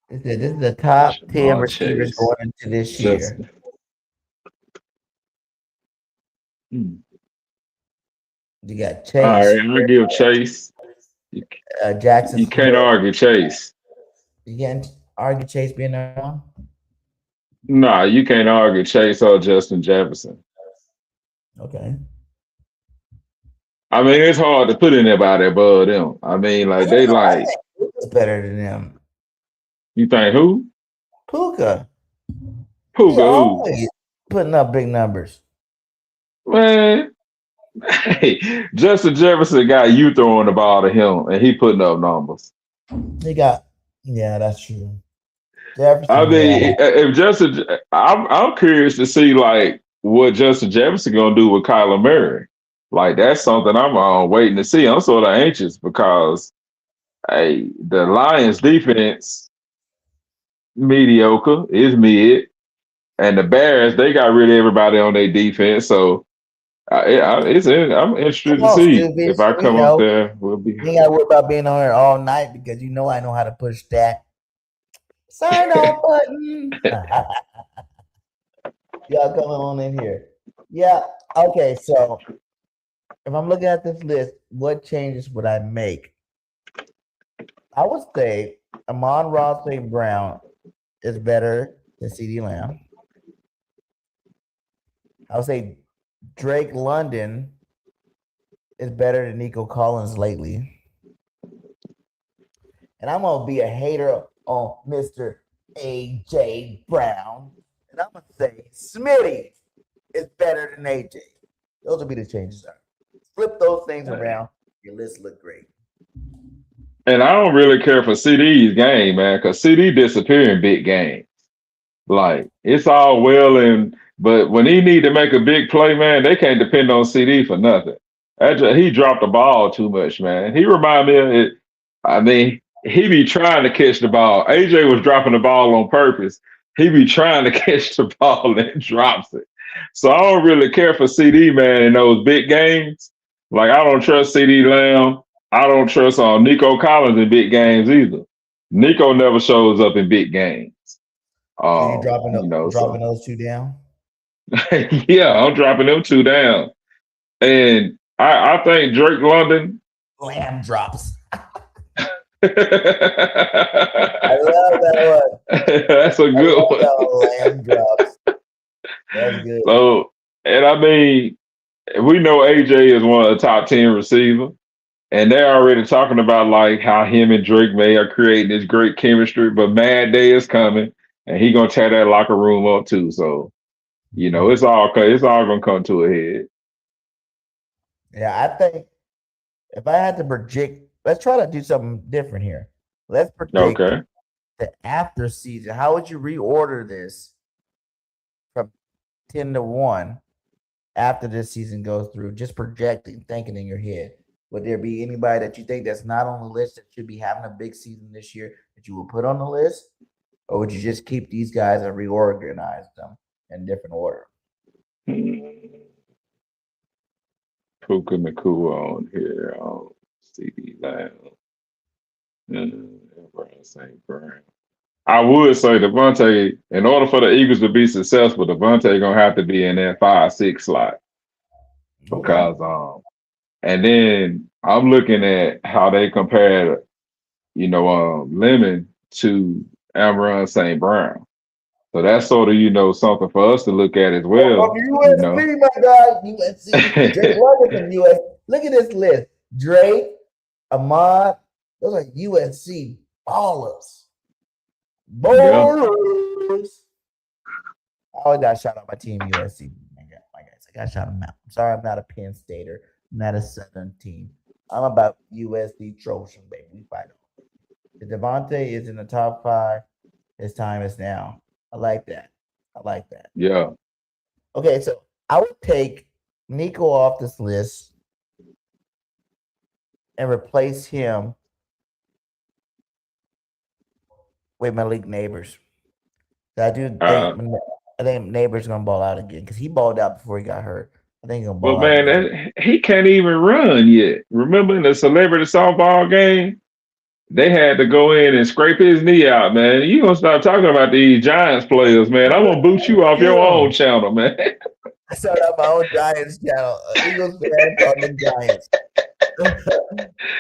one. This is the top 10 Jamar receivers Chase. going into this year. Justin. Hmm. You got All right, Chase, I'm gonna give Chase. Jackson You can't Smith. argue Chase. You can't argue Chase being there one. Nah, you can't argue Chase or Justin Jefferson. Okay. I mean, it's hard to put anybody above them. I mean, like they I like think Puka's better than them. you think who? Puka. He Puka who? always putting up big numbers. Man, Hey, Justin Jefferson got you throwing the ball to him, and he putting up numbers. Yeah, that's true. I Jefferson, yeah. mean, if Justin, I'm curious to see like what Justin Jefferson gonna do with Kyler Murray. Like that's something I'm waiting to see. I'm sort of anxious because hey, the Lions defense mediocre is mid, and the Bears they got rid of everybody on their defense. So I'm interested Come to on, see if Stoopies. I come up there. We'll be. You ain't got to worry about being on here all night because you know I know how to push that sign on button. Y'all coming on in here. Yeah. Okay. So if I'm looking at this list, what changes would I make? I would say Amon-Ra St. Brown is better than CeeDee Lamb. I would say Drake London is better than Nico Collins lately. And I'm going to be a hater on Mr. A.J. Brown. And I'm going to say Smitty is better than A.J. Those will be the changes. Flip those things around. Your list look great. And I don't really care for CD's game, man, because CD disappear in big games. Like it's all well and but when he need to make a big play, man, they can't depend on CD for nothing. He dropped the ball too much, man. He remind me of it. I mean, he be trying to catch the ball. AJ was dropping the ball on purpose. He be trying to catch the ball and drops it. So I don't really care for CD, man, in those big games. Like I don't trust CD Lamb. I don't trust Nico Collins in big games either. Nico never shows up in big games. So you dropping So those two down? yeah, I'm dropping them two down. And I think Drake London. Lamb drops. I I love that one. That's a good one. Lamb drops. That's good. So, and I mean, we know AJ is one of the top 10 receivers. And they're already talking about like how him and Drake May are creating this great chemistry, but Mad Day is coming and he gonna tear that locker room up too. So, it's all gonna come to a head. Yeah, I think if I had to predict, let's try to do something different here. Let's predict the after season. How would you reorder this from 10 to 1 after this season goes through? Just projecting, thinking in your head. Would there be anybody that you think that's not on the list that should be having a big season this year that you will put on the list? Or would you just keep these guys and reorganize them in different order? Puka Nakua on here. CD Lamb. St. Brown. I would say Devontae, in order for the Eagles to be successful, Devontae gonna have to be in that 5-6 slot. Because and then I'm looking at how they compare, Lemon to Amron St. Brown. So that's sort of, something for us to look at as well. USC, my guy, USC. Drake London from USC. Look at this list. Drake, Ahmad, those are USC ballers. Ballers. I always got shout out my team, USC. My guys, I got shout them out. I'm sorry, I'm not a Penn Stater. I'm not a Southern team. I'm about USD Trojan, baby. We fight on. If Devontae is in the top 5, his time is now. I like that. Yeah. Okay, so I would take Nico off this list and replace him with Malik Neighbors. I think Neighbors gonna ball out again because he balled out before he got hurt. I think he's gonna ball out. But man, he can't even run yet. Remember in the celebrity softball game, they had to go in and scrape his knee out, man. You gonna stop talking about these Giants players, man. I'm gonna boot you off your own channel, man. I started out my own Giants channel. Eagles fan on the Giants.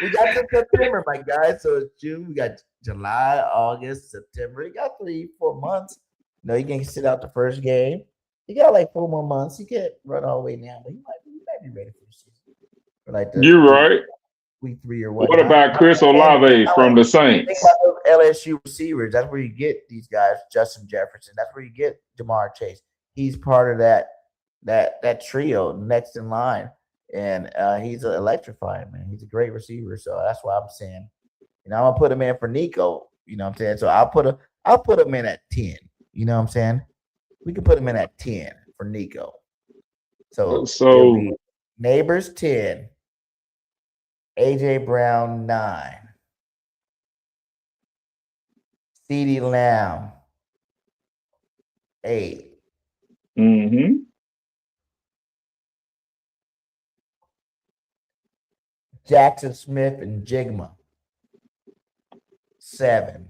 We got to September, my guys. So it's June. We got July, August, September. You got 3-4 months. You can sit out the first game. You got like 4 more months. You can't run all the way now, but you might be ready for the season. You're right. Week 3 or what? What about Chris Olave from the Saints? Think about those LSU receivers. That's where you get these guys. Justin Jefferson. That's where you get Jamar Chase. He's part of that trio next in line. and he's electrifying, man. He's a great receiver, so that's why I'm saying, I'm gonna put him in for Nico. You know what I'm saying? So I'll put him in at 10. You know what I'm saying? We can put him in at 10 for Nico. So it'll So be Neighbors 10, AJ Brown 9, CeeDee Lamb 8, mm-hmm. Jackson Smith and Jigma 7.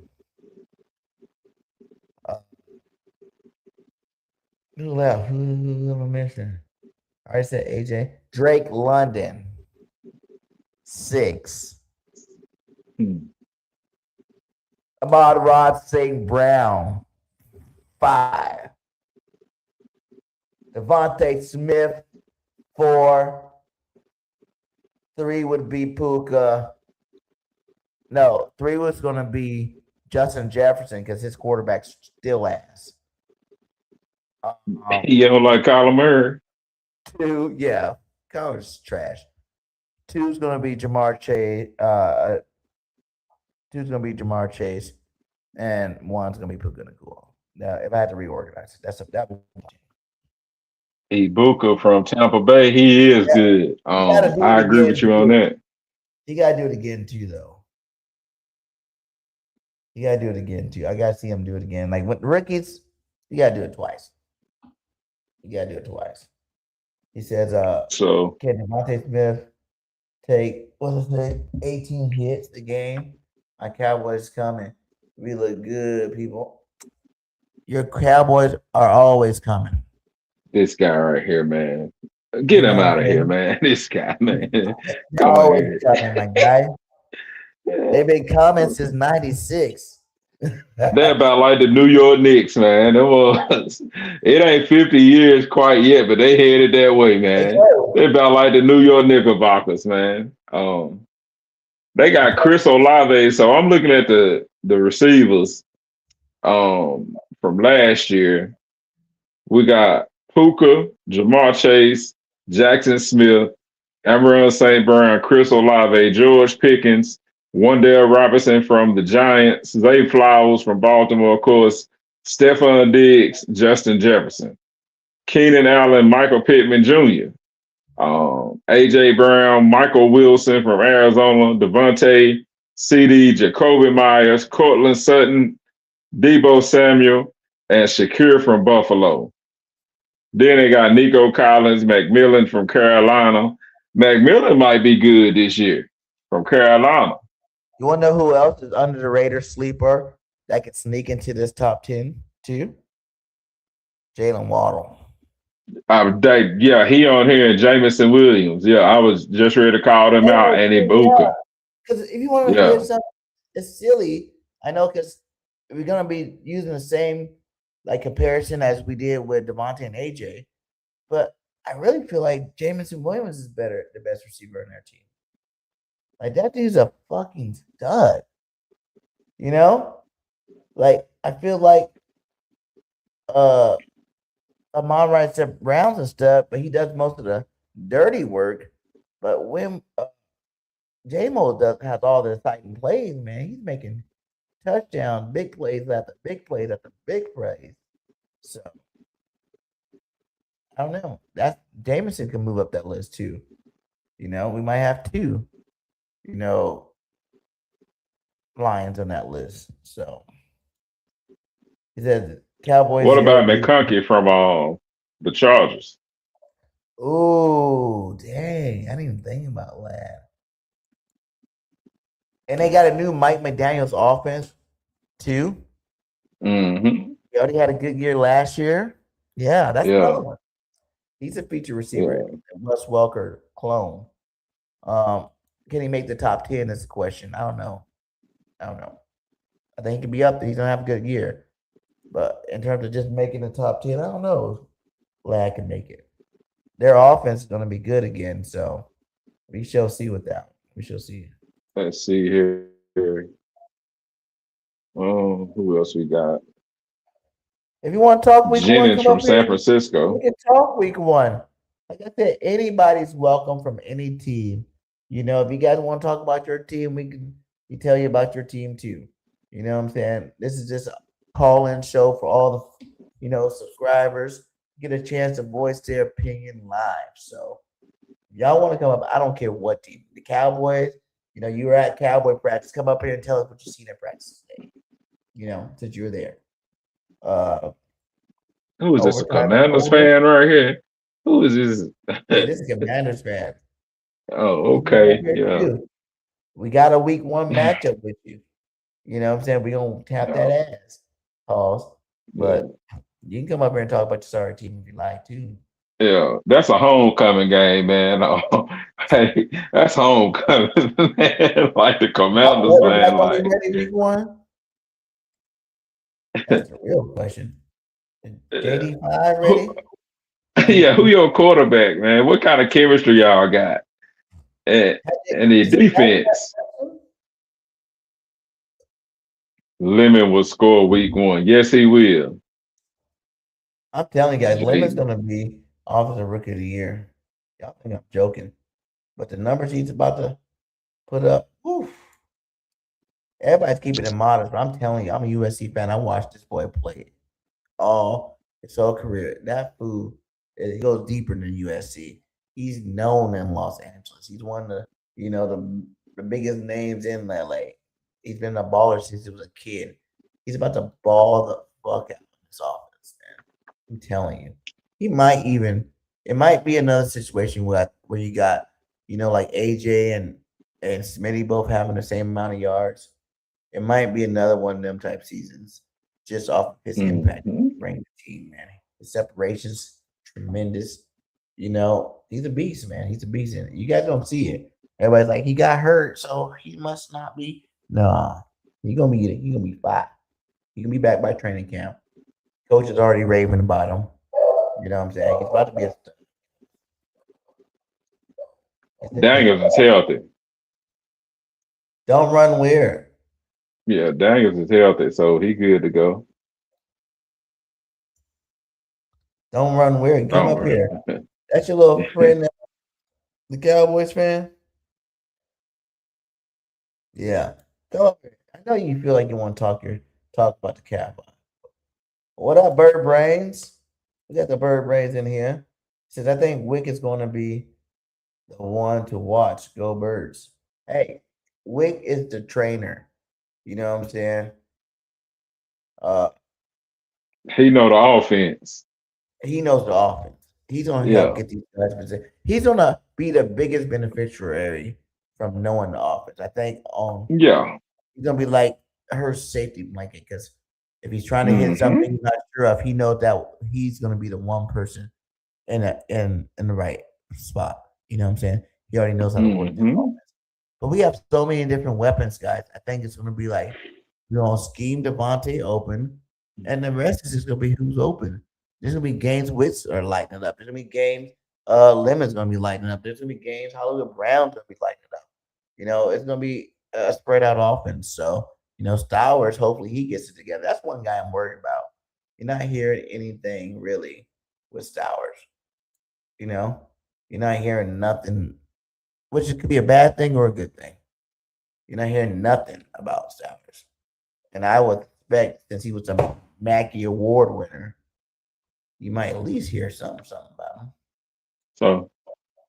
Who left? Who am I missing? I already said AJ. Drake London 6. Ahmad Rod St. Brown 5. Devontae Smith 4. 3 would be Puka. No, 3 was going to be Justin Jefferson because his quarterback's still ass. You don't like Kyler Murray? 2, yeah, college trash. 2's going to be Jamar Chase. 2's going to be Jamar Chase, and 1's going to be Puka Nacua. Now, if I had to reorganize it, that would be Ibuka from Tampa Bay, he is good. I agree with you on that. You gotta do it again too, though. You gotta do it again too. I gotta see him do it again. Like with rookies, you gotta do it twice. You gotta do it twice. He says, So can Devontae Smith take 18 hits a game? My Cowboys coming. We look good, people. Your Cowboys are always coming. this guy right here, man. Get him out of here, man. This guy, man. Come on Always here. coming, my guy. They've been coming since '96. They're about like the New York Knicks, man. It ain't 50 years quite yet, but they headed that way, man. They're about like the New York Knickerbockers, man. They got Chris Olave, so I'm looking at the receivers from last year. We got Puka, Jamar Chase, Jackson Smith, Amon St. Brown, Chris Olave, George Pickens, Wandale Robinson from the Giants, Zay Flowers from Baltimore, of course, Stephon Diggs, Justin Jefferson, Keenan Allen, Michael Pittman Jr., A.J. Brown, Michael Wilson from Arizona, Devontae, C.D., Jacoby Myers, Cortland Sutton, Debo Samuel, and Shakir from Buffalo. Then they got Nico Collins, McMillan from Carolina. McMillan might be good this year from Carolina. You want to know who else is under the radar sleeper that could sneak into this top 10 too? Jalen Waddle. Yeah, he on here and Jamison Williams. Yeah, I was just ready to call them out and Ibuka. Because if you want to hear something, it's silly. I know because we're gonna be using the same like comparison as we did with Devontae and AJ, but I really feel like Jamison Williams is the best receiver in their team. Like that dude's a fucking stud. You know? Like I feel like Amon Wright said Brown's a stud, but he does most of the dirty work. But when J-Mo has all the exciting plays, man, he's making touchdowns, big plays after big plays after big plays. So I don't know. That Jameson can move up that list too. We might have 2, Lions on that list. So he said Cowboys. What about McConkey from the Chargers? Oh, dang. I didn't even think about that. And they got a new Mike McDaniels offense, too. Mm-hmm. He already had a good year last year. Yeah, that's another one. He's a feature receiver. Wes Welker clone. Can he make the top 10 is the question. I don't know. I think he can be up there. He's going to have a good year. But in terms of just making the top 10, I don't know. Lad can make it. Their offense is going to be good again. So we shall see with that. We shall see. Let's see here. Who else we got? If you want to talk week Jennings one, come from San Francisco. We can talk week one. Like I said, anybody's welcome from any team. If you guys want to talk about your team, we tell you about your team too. You know what I'm saying? This is just a call-in show for all the subscribers. Get a chance to voice their opinion live. So y'all want to come up, I don't care what team. The Cowboys, you were at Cowboy practice. Come up here and tell us what you seen at practice today. Since you were there. Who is this? A Overtime or Commanders over? fan right here? Who is this? Yeah, this is Commanders fan. Oh, We come up okay. here Yeah. too. We got a week 1 matchup with you. You know what I'm saying? We gonna tap that ass. Pause. But you can come up here and talk about your sorry team if you like too. Yeah, that's a homecoming game, man. Hey, that's homecoming, man. Like the Commanders, Quarterback man. gonna be Like, ready week 1? That's the real question. Is JD5 ready? yeah, who your quarterback, man? What kind of chemistry y'all got? And the Is it defense. Lemon will score week 1. Yes, he will. I'm telling you guys, Lemon's Jay- gonna be offensive rookie of the year. Y'all think I'm joking. But the numbers he's about to put up, woof. Everybody's keeping it modest, but I'm telling you, I'm a USC fan. I watched this boy play all his whole career. That fool, it goes deeper than USC. He's known in Los Angeles. He's one of the biggest names in LA. He's been a baller since he was a kid. He's about to ball the fuck out of this offense, man. I'm telling you. It might be another situation where you got, like AJ and Smitty both having the same amount of yards. It might be another one of them type seasons, just off of his impact Mhm. bring the team, man. His separation's tremendous. He's a beast, man. He's a beast in it. You guys don't see it. Everybody's like, he got hurt, so he must not be. Nah, he gonna be fine. He can be back by training camp. Coach is already raving about him. You know what I'm saying? He's about to be a star. Daniels is healthy. Don't run weird. Yeah, Daniels is healthy, so he good to go. Don't run weird. Come Don't up worry. here. That's your little friend, the Cowboys fan. Yeah, come up here. I know you feel like you want to talk about the Cowboys. What up, Bird Brains? We got the Bird Brains in here. Says I think Wick is going to be the one to watch. Go Birds! Hey, Wick is the trainer. You know what I'm saying? He know the offense. He knows the offense. He's gonna Yeah. help get these guys position. He's gonna be the biggest beneficiary from knowing the offense. I think Yeah. he's gonna be like her safety blanket because if he's trying to hit something he's not sure of, he knows that he's gonna be the one person in the right spot. You know what I'm saying? He already knows how to work this offense. But we have so many different weapons, guys. I think it's gonna be like scheme Devontae open, and the rest is just gonna be who's open. There's gonna be games Wits are lighting up. There's gonna be games Lemon's gonna be lighting up. There's gonna be games Hollywood Brown's gonna be lighting up. It's gonna be a spread out offense. So, Stowers, hopefully he gets it together. That's one guy I'm worried about. You're not hearing anything really with Stowers. You're not hearing nothing, which could be a bad thing or a good thing. You're not hearing nothing about Stowers. And I would expect, since he was a Mackey Award winner, you might at least hear something about him. So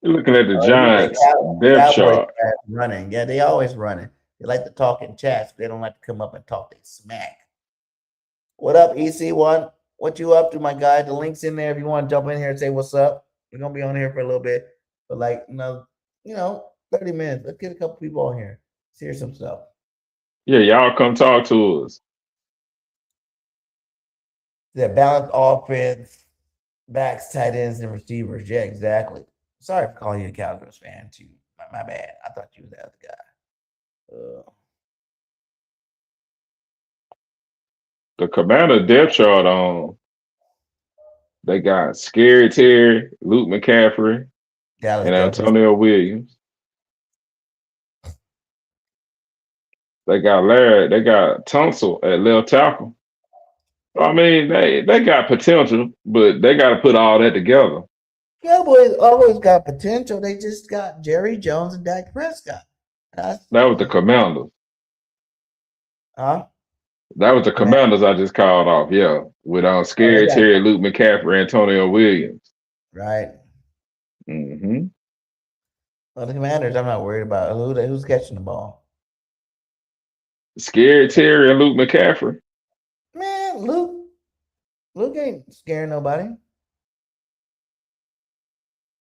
you're looking at the Giants depth chart. Running. Yeah, they always running. They like to talk in chats. They don't like to come up and talk. They smack. What up, EC1? What you up to, my guy? The link's in there if you want to jump in here and say what's up. We're gonna be on here for a little bit, but 30 minutes. Let's get a couple people on here. Let's hear some stuff. Yeah, y'all come talk to us. The balanced offense, backs, tight ends, and receivers. Yeah, exactly. Sorry for calling you a Cowboys fan too. My bad. I thought you was the other guy. The Commander depth chart on. They got Scary Terry, Luke McCaffrey, Dallas and Cowboys. Antonio Williams. They got Larry. They got Tunsil at left tackle. I mean, they got potential, but they got to put all that together. Cowboys always got potential. They just got Jerry Jones and Dak Prescott. That's, That was the Commanders. huh? That was the Command. Commanders I just called off. Yeah, with Oh, they Scary got Terry, Luke McCaffrey, Antonio Williams. right. Mm-hmm. Well, the Commanders, I'm not worried about who's catching the ball. Scary Terry and Luke McCaffrey. Man, Luke ain't scaring nobody.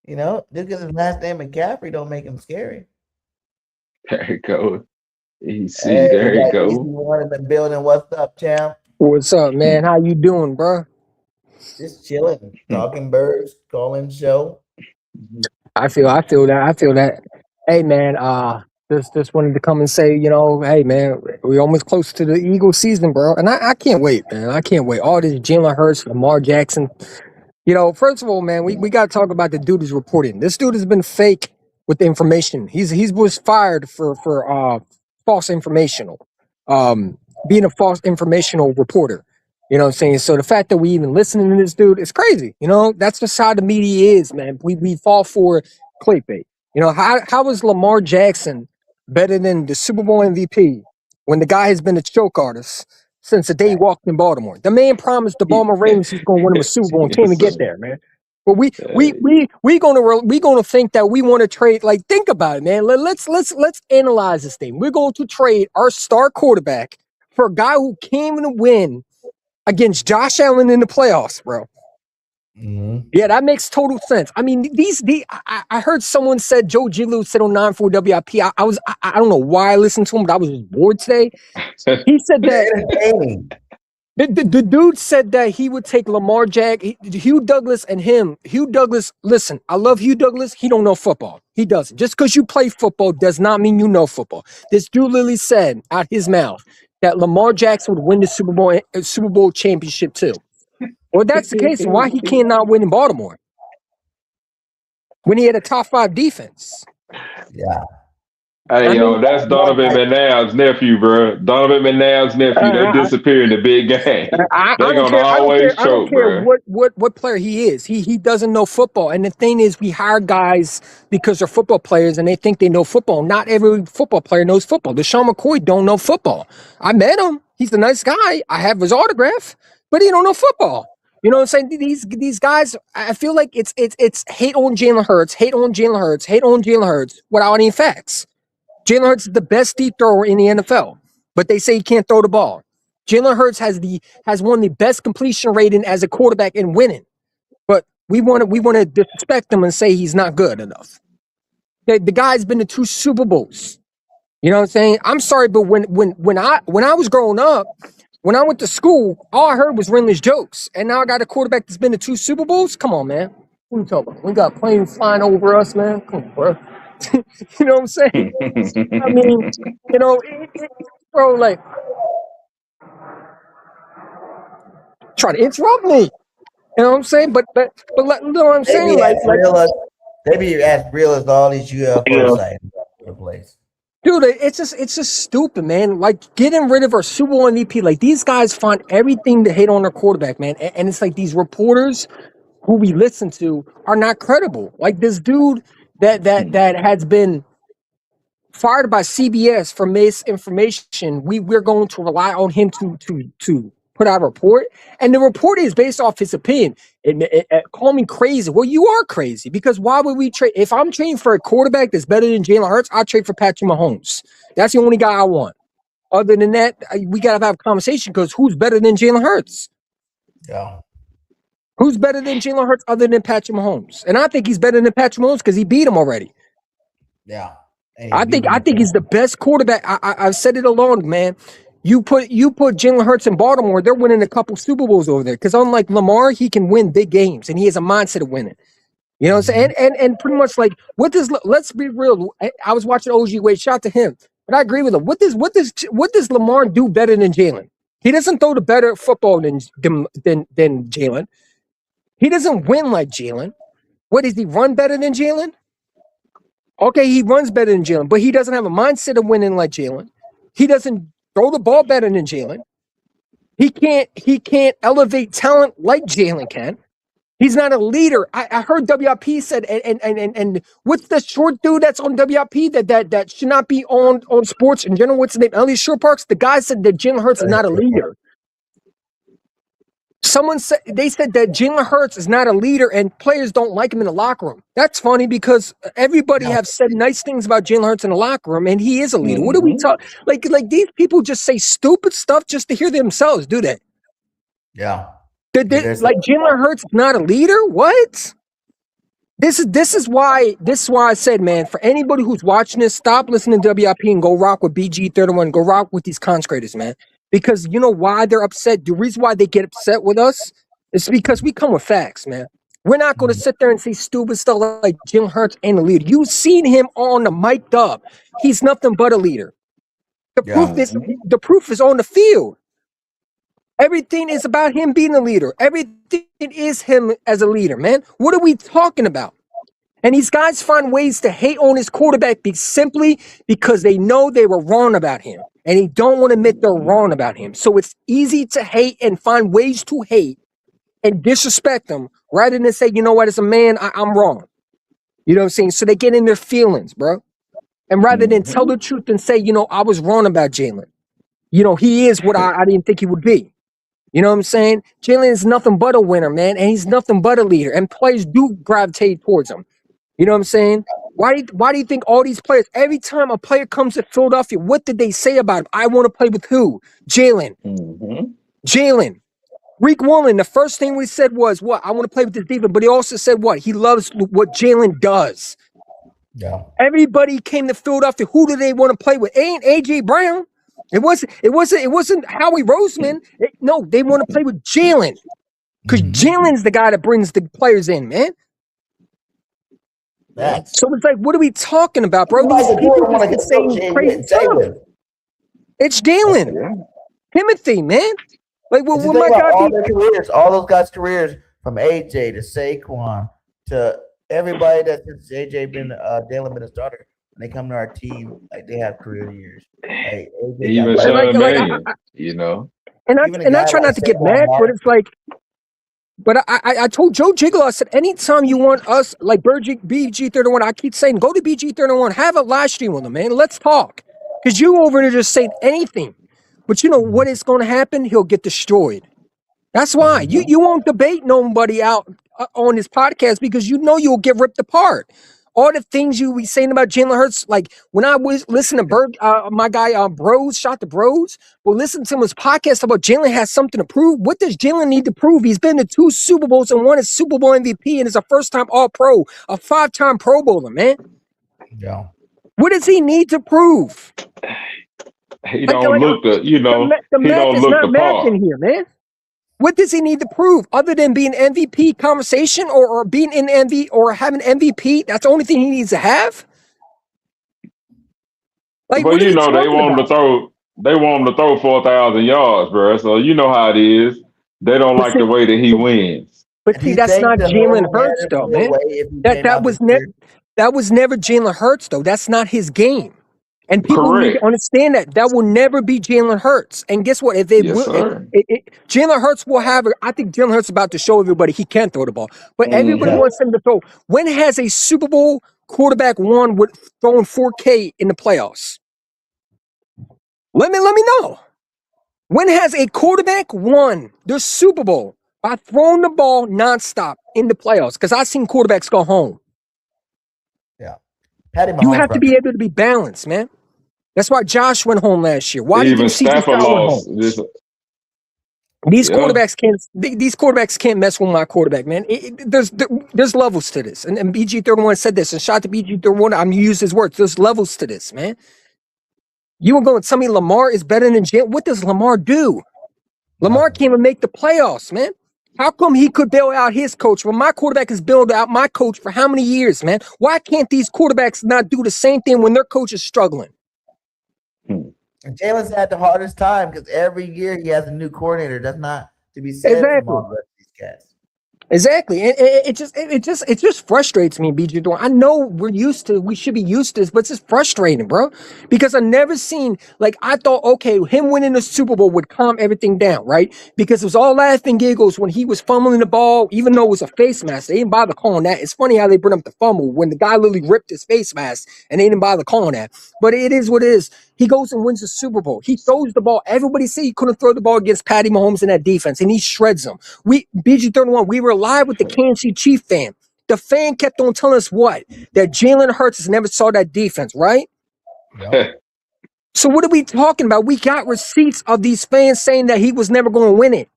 You know, just because his last name McCaffrey don't make him scary. There you go. EC, Hey, we there you got go. EC1 in the building. What's up, champ? What's up, man? How you doing, bro? Just chilling, talking birds, calling show. I feel that. Hey, man, just wanted to come and say, hey, man, we're almost close to the Eagles season, bro, and I can't wait, man. I can't wait. All this Jalen Hurts, Lamar Jackson. First of all, man, we got to talk about the dude who's reporting. This dude has been fake with the information. He was fired for false informational, being a false informational reporter. You know what I'm saying? So the fact that we even listening to this dude is crazy. That's just how the media is, man. We fall for clickbait. How is Lamar Jackson better than the Super Bowl MVP when the guy has been a choke artist since the day he walked in Baltimore? The man promised the Baltimore Ravens he's going to win him a Super Bowl and can't even get there, man. But we gonna think that we want to trade. Like, think about it, man. Let's analyze this thing. We're going to trade our star quarterback for a guy who came to win against Josh Allen in the playoffs, bro. Mm-hmm. Yeah, that makes total sense. I mean, I heard someone said Joe Giglio said on 94 WIP. I don't know why I listened to him, but I was just bored today. He said that the dude said that he would take Lamar Jackson, Hugh Douglas, and him. Hugh Douglas, listen, I love Hugh Douglas. He don't know football. He doesn't. Just because you play football does not mean you know football. This dude literally said out his mouth that Lamar Jackson would win the Super Bowl championship too. Well, if that's the case, why he cannot win in Baltimore when he had a top 5 defense? Yeah. Hey, that's Donovan McNabb's nephew, bro. Donovan McNabb's nephew. They disappear in the big game. They're gonna always choke, bro. What player he is. He doesn't know football. And the thing is, we hire guys because they're football players and they think they know football. Not every football player knows football. Deshaun McCoy don't know football. I met him. He's a nice guy. I have his autograph, but he don't know football. You know what I'm saying? These guys, I feel like it's hate on Jalen Hurts, hate on Jalen Hurts without any facts. Jalen Hurts is the best deep thrower in the NFL, but they say he can't throw the ball. Jalen Hurts has one of the best completion rating as a quarterback in winning, but we want to disrespect him and say he's not good enough. The guy's been to 2 Super Bowls. You know what I'm saying? I'm sorry, but when I was growing up, when I went to school, all I heard was Renley's jokes, and now I got a quarterback that's been to 2 Super Bowls. Come on, man. What are you talking about? We got planes flying over us, man. Come on, bro. You know what I'm saying? I mean, bro, like, try to interrupt me. You know what I'm saying? But you know what I'm saying? They be as real as all these UFO sites in the place. Dude, it's just stupid, man. Like, getting rid of our Super Bowl MVP. Like, these guys find everything to hate on their quarterback, man. And it's like these reporters who we listen to are not credible. Like this dude that has been fired by CBS for misinformation. We're going to rely on him to put out a report, and the report is based off his opinion. Call me crazy. Well, you are crazy, because why would we trade? If I'm trading for a quarterback that's better than Jalen Hurts, I'll trade for Patrick Mahomes. That's the only guy I want. Other than that, we gotta have a conversation, because who's better than Jalen Hurts? Yeah. Who's better than Jalen Hurts other than Patrick Mahomes? And I think he's better than Patrick Mahomes because he beat him already. Yeah. I think he's the best quarterback. I've said it along, man. You put Jalen Hurts in Baltimore, they're winning a couple Super Bowls over there. Because unlike Lamar, he can win big games, and he has a mindset of winning. You know what I'm saying? And pretty much like, let's be real. I was watching OG Wade, shout out to him, but I agree with him. What does Lamar do better than Jalen? He doesn't throw the better football than Jalen. He doesn't win like Jalen. What, does he run better than Jalen? Okay, he runs better than Jalen, but he doesn't have a mindset of winning like Jalen. He doesn't throw the ball better than Jalen. He can't elevate talent like Jalen can. He's not a leader. I heard WIP said, and what's the short dude that's on WIP that should not be on sports in general? What's the name? Elliot Short Parks. The guy said that Jalen Hurts is not a leader. Someone said that Jalen Hurts is not a leader and players don't like him in the locker room. That's funny because everybody have said nice things about Jalen Hurts in the locker room, and he is a leader. What do we talk like these people just say stupid stuff just to hear themselves do that? Yeah. Like Jalen Hurts is not a leader? What? This is why I said, man, for anybody who's watching this, stop listening to WIP and go rock with BG31. Go rock with these consecrators, man. Because you know why they're upset? The reason why they get upset with us is because we come with facts, man. We're not going to sit there and say stupid stuff like Jalen Hurts ain't a leader. You've seen him on the mic'd up. He's nothing but a leader. The proof is on the field. Everything is about him being a leader. Everything is him as a leader, man. What are we talking about? And these guys find ways to hate on his quarterback simply because they know they were wrong about him. And they don't want to admit they're wrong about him. So it's easy to hate and find ways to hate and disrespect him rather than say, you know what, as a man, I'm wrong. You know what I'm saying? So they get in their feelings, bro. And rather than tell the truth and say, you know, I was wrong about Jalen. You know, he is what I didn't think he would be. You know what I'm saying? Jalen is nothing but a winner, man, and he's nothing but a leader. And players do gravitate towards him. You know what I'm saying? Why do you think all these players, every time a player comes to Philadelphia, what did they say about him? I want to play with who? Jalen. Jalen. Rick Woolen, the first thing we said was, what? I want to play with this defense. But he also said what? He loves what Jalen does. Yeah. Everybody came to Philadelphia. Who do they want to play with? It ain't AJ Brown. It wasn't Howie Roseman. No, they want to play with Jalen. Because Jalen's the guy that brings the players in, man. So it's like, what are we talking about, bro? These people just keep saying crazy stuff. It's Jalen. Timothy, man. Like, well, my God, all those guys' careers, from AJ to Saquon to everybody that's since AJ been Jalen been a starter, when they come to our team, like they have career years. Like, even Sean Mannion, you know. And I try not to get mad, but it's like, but I told Joe Jiggle, I said, anytime you want us, like BG31, I keep saying, go to BG31, have a live stream with them, man. Let's talk. Because you over there just saying anything. But you know what is going to happen? He'll get destroyed. That's why. You won't debate nobody out on this podcast because you know you'll get ripped apart. All the things you be saying about Jalen Hurts, like when I was listening to my guy Bros, Shot the Bros, well, listen to his podcast about Jalen has something to prove. What does Jalen need to prove? He's been to 2 Super Bowls and won a Super Bowl MVP and is a first-time All-Pro, a 5-time Pro Bowler, man. Yeah. What does he need to prove? He don't look the, you know, the he don't look the part. in here, man. What does he need to prove other than being MVP conversation or being in MVP or having MVP? That's the only thing he needs to have. Like, but you know, they want him to throw 4,000 yards, bro. So you know how it is. They don't like the way that he wins. But see, that's not Jalen Hurts, though, man. That was never Jalen Hurts, though. That's not his game. And people need to understand that will never be Jalen Hurts. And guess what? If they Jalen Hurts will have. I think Jalen Hurts is about to show everybody he can throw the ball. But everybody wants him to throw. When has a Super Bowl quarterback won with throwing 4K in the playoffs? Let me know. When has a quarterback won the Super Bowl by throwing the ball nonstop in the playoffs? Because I've seen quarterbacks go home. Yeah. You have to be able to be balanced, man. That's why Josh went home last year. Why even did Stafford lost? These quarterbacks can't mess with my quarterback, man. There's levels to this. And BG31 said this, and shout to BG31, I'm gonna use his words. There's levels to this, man. You were going to tell me Lamar is better than Jalen? What does Lamar do? Lamar can't even make the playoffs, man. How come he could bail out his coach when my quarterback has bailed out my coach for how many years, man? Why can't these quarterbacks not do the same thing when their coach is struggling? And Jalen's had the hardest time because every year he has a new coordinator. That's not to be said. Exactly. These cats. Exactly, and it just frustrates me, BJ. I know we should be used to this, but it's just frustrating, bro. Because I never seen like I thought. Okay, him winning the Super Bowl would calm everything down, right? Because it was all laughing giggles when he was fumbling the ball, even though it was a face mask. They didn't bother calling that. It's funny how they bring up the fumble when the guy literally ripped his face mask, and they didn't bother calling that. But it is what it is. He goes and wins the Super Bowl. He throws the ball. Everybody said he couldn't throw the ball against Patty Mahomes in that defense, and he shreds them. We BG31, we were live with the Kansas City Chief fan. The fan kept on telling us what? That Jalen Hurts never saw that defense, right? Yep. So what are we talking about? We got receipts of these fans saying that he was never going to win it.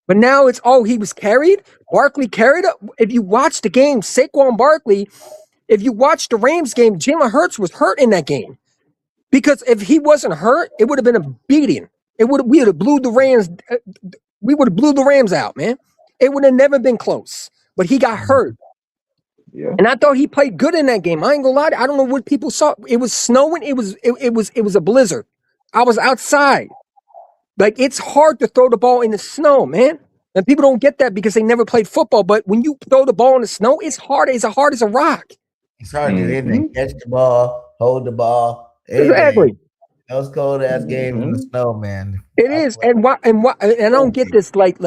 But now it's, he was carried? Barkley carried it? If you watch the game, Saquon Barkley, if you watch the Rams game, Jalen Hurts was hurt in that game. Because if he wasn't hurt, it would have been a beating. We would have blew the Rams. We would have blew the Rams out, man. It would have never been close. But he got hurt. Yeah. And I thought he played good in that game. I ain't gonna lie. I don't know what people saw. It was snowing. It was a blizzard. I was outside. Like, it's hard to throw the ball in the snow, man. And people don't get that because they never played football. But when you throw the ball in the snow, it's hard. It's hard as a rock. It's hard to do anything. Catch the ball, hold the ball, Exactly. anything. Those cold ass games in the snow, man. It is. And I don't get this, like,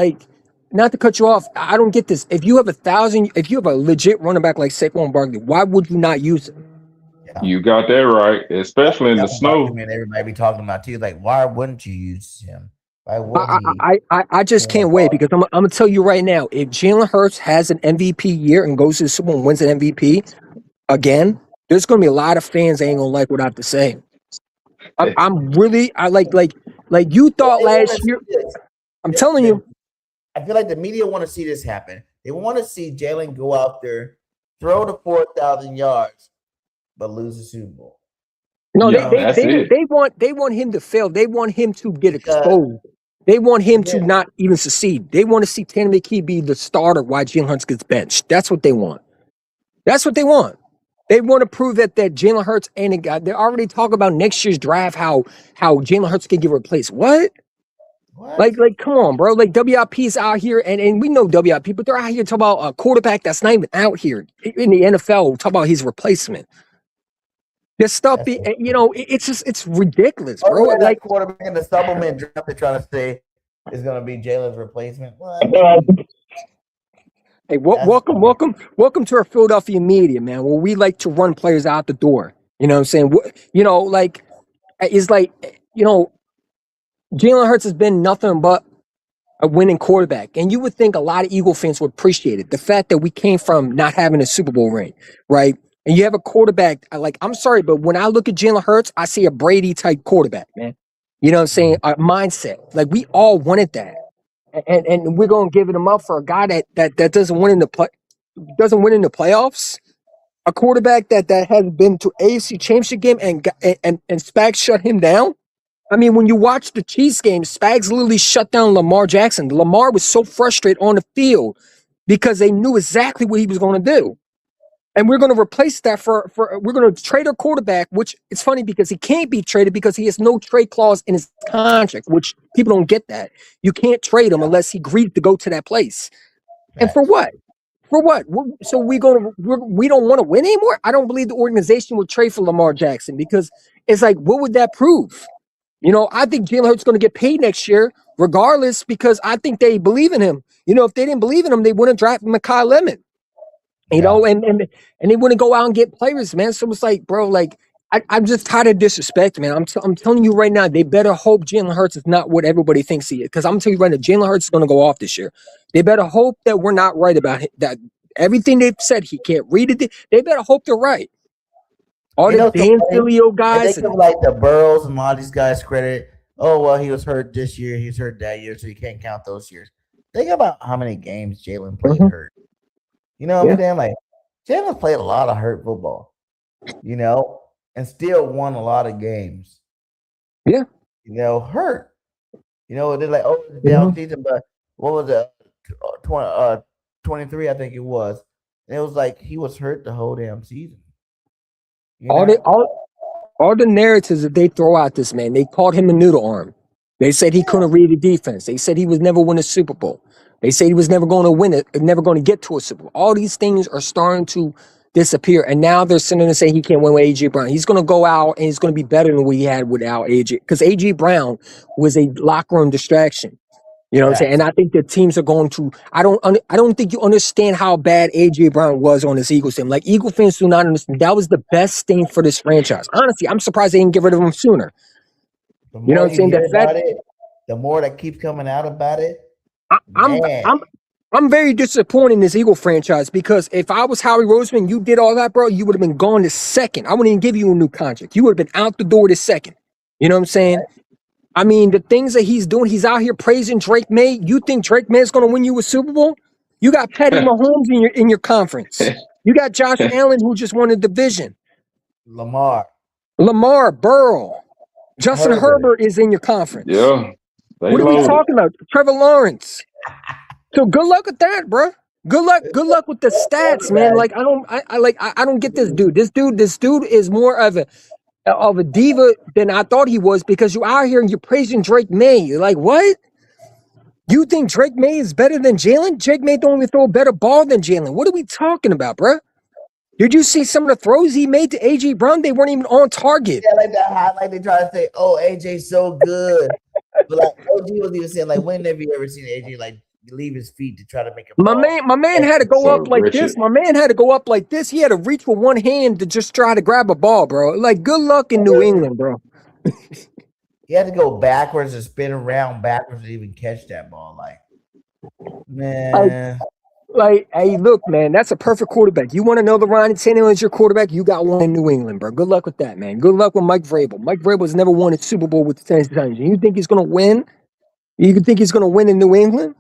not to cut you off, I don't get this. If you have a legit running back like Saquon Barkley, why would you not use him? You got that right, especially in the snow. And everybody be talking about too. Like, why wouldn't you use him? Why wouldn't he? I just can't wait because I'm gonna tell you right now, if Jalen Hurts has an MVP year and goes to the Super Bowl and wins an MVP again, there's gonna be a lot of fans that ain't gonna like what I have to say. I'm really like you thought last year. I'm telling you. I feel like the media want to see this happen. They want to see Jalen go out there, throw the 4,000 yards, but lose the Super Bowl. No, they want him to fail. They want him to get exposed. They want him to not even succeed. They want to see Tanner McKee be the starter while Jalen Hurts gets benched. That's what they want. That's what they want. They want to prove that Jalen Hurts ain't a guy. They already talk about next year's draft how Jalen Hurts can get replaced. What? Like, come on, bro. Like, WIP is out here, and we know WIP, but they're out here talking about a quarterback that's not even out here in the NFL. Talk about his replacement. This stuff, it's ridiculous, bro. Like Like, quarterback in the supplement draft, they're trying to say is going to be Jalen's replacement. Hey, welcome to our Philadelphia media, man, where we like to run players out the door. You know what I'm saying? Jalen Hurts has been nothing but a winning quarterback. And you would think a lot of Eagle fans would appreciate it. The fact that we came from not having a Super Bowl ring, right? And you have a quarterback, like, I'm sorry, but when I look at Jalen Hurts, I see a Brady-type quarterback, man. You know what I'm saying? A mindset. Like, we all wanted that. And we're gonna give it him up for a guy that doesn't win in the playoffs, a quarterback that has been to AFC Championship game and Spags shut him down. I mean, when you watch the Chiefs game, Spags literally shut down Lamar Jackson. Lamar was so frustrated on the field because they knew exactly what he was going to do. And we're going to replace that we're going to trade a quarterback, which it's funny because he can't be traded because he has no trade clause in his contract, which people don't get that. You can't trade him unless he agreed to go to that place. And for what? For what? So we don't want to win anymore? I don't believe the organization would trade for Lamar Jackson because it's like, what would that prove? I think Jalen Hurts is going to get paid next year regardless because I think they believe in him. If they didn't believe in him, they wouldn't draft Mekhi Lemon. And they wouldn't go out and get players, man. So it's like, bro, like I'm just tired of disrespect, man. I'm telling you right now, they better hope Jalen Hurts is not what everybody thinks he is. Because I'm telling you right now, Jalen Hurts is going to go off this year. They better hope that we're not right about it, that everything they've said he can't read it. They better hope they're right. All the Dan Filio guys, they give like the Burrows and all these guys credit. Oh well, he was hurt this year, he was hurt that year, so you can't count those years. Think about how many games Jalen played hurt. What I'm saying? Like, Jalen played a lot of hurt football, and still won a lot of games. Yeah. Hurt. They're like, down season, but what was it? 23, I think it was. And it was like he was hurt the whole damn season. All the narratives that they throw out this man, they called him a noodle arm. They said he couldn't read the defense. They said he would never win a Super Bowl. They said he was never going to win it, never going to get to a Super Bowl. All these things are starting to disappear, and now they're sitting there saying he can't win with AJ Brown. He's going to go out and he's going to be better than what he had without AJ, because AJ Brown was a locker room distraction. You know what I'm saying? And I think the teams are going to. I don't think you understand how bad AJ Brown was on this Eagles team. Like, Eagle fans do not understand. That was the best thing for this franchise. Honestly, I'm surprised they didn't get rid of him sooner. The You know more what I'm saying? hear The about fact it, the more that keeps coming out about it. I'm Man, I'm very disappointed in this Eagle franchise, because if I was Howie Roseman, you did all that, bro, you would have been gone this second. I wouldn't even give you a new contract. You would have been out the door this second. You know what I'm saying? I mean, the things that he's doing, he's out here praising Drake May. You think Drake May is going to win you a Super Bowl? You got Patty Mahomes in your conference. You got Josh Allen, who just won a division. Lamar, Burrow, Justin Herbert is in your conference. Yeah. What are we talking about? Trevor Lawrence. So good luck with that, bro. Good luck with the stats, man. Like, I don't get this dude. This dude is more of a diva than I thought he was, because you're out here and you're praising Drake May. You're like, what? You think Drake May is better than Jalen? Drake May don't even throw a better ball than Jalen. What are we talking about, bro? Did you see some of the throws he made to AJ Brown? They weren't even on target. yeah, like that highlight. They try to say, "Oh, AJ's so good," but like OG was even saying, like, when have you ever seen AJ like leave his feet to try to make a My ball? man had to go So up like wretched. this. My man had to go up like this. He had to reach with one hand to just try to grab a ball, bro. Like, good luck in New England, bro. He had to go backwards and spin around backwards to even catch that ball. Like, man, Like, hey, look, man, that's a perfect quarterback. You want to know the Ryan Tannehill is your quarterback? You got one in New England, bro. Good luck with that, man. Good luck with Mike Vrabel. Mike Vrabel has never won a Super Bowl with the Tennessee Titans. You think he's going to win? You think he's going to win in New England?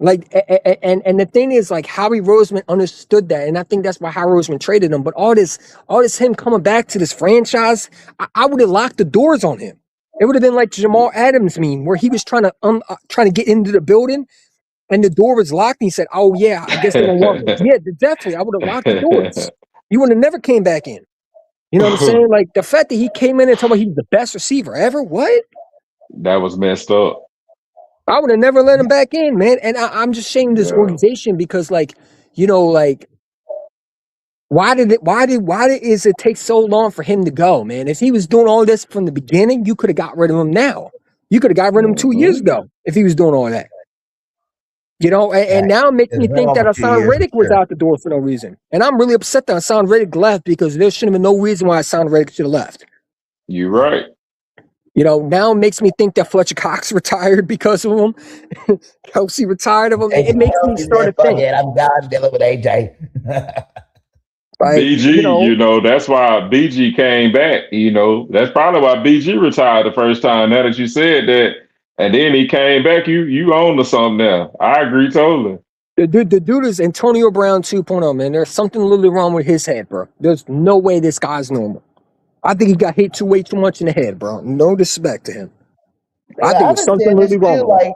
Like, and the thing is, like, Howie Roseman understood that, and I think that's why Howie Roseman traded him. But all this him coming back to this franchise, I would have locked the doors on him. It would have been like Jamal Adams meme, where he was trying to get into the building, and the door was locked, and he said, "Oh yeah, I guess they don't want me." Yeah, definitely, I would have locked the doors. He would have never came back in. You know what I'm saying? Like, the fact that he came in and told me he was the best receiver ever. What? That was messed up. I would have never let him back in, man. And I'm just ashamed of this organization, because, like, you know, like, why did it take so long for him to go, man? If he was doing all this from the beginning, you could have got rid of him now. You could have got rid of him 2 years ago if he was doing all that. You know, and now it makes me think that Hassan Reddick was out the door for no reason. And I'm really upset that Hassan Reddick left, because there should have been no reason why Hassan Reddick should have left. You're right. You know, now it makes me think that Fletcher Cox retired because of him. Kelsey retired of him. It makes me start to think. I'm done dealing with AJ. Right? BG, you know, that's why BG came back. You know, that's probably why BG retired the first time. Now that you said that, and then he came back, you own to something now. I agree totally. The dude is Antonio Brown 2.0, man. There's something literally wrong with his head, bro. There's no way this guy's normal. I think he got hit way too much in the head, bro. No disrespect to him. I think there's something really wrong. Like,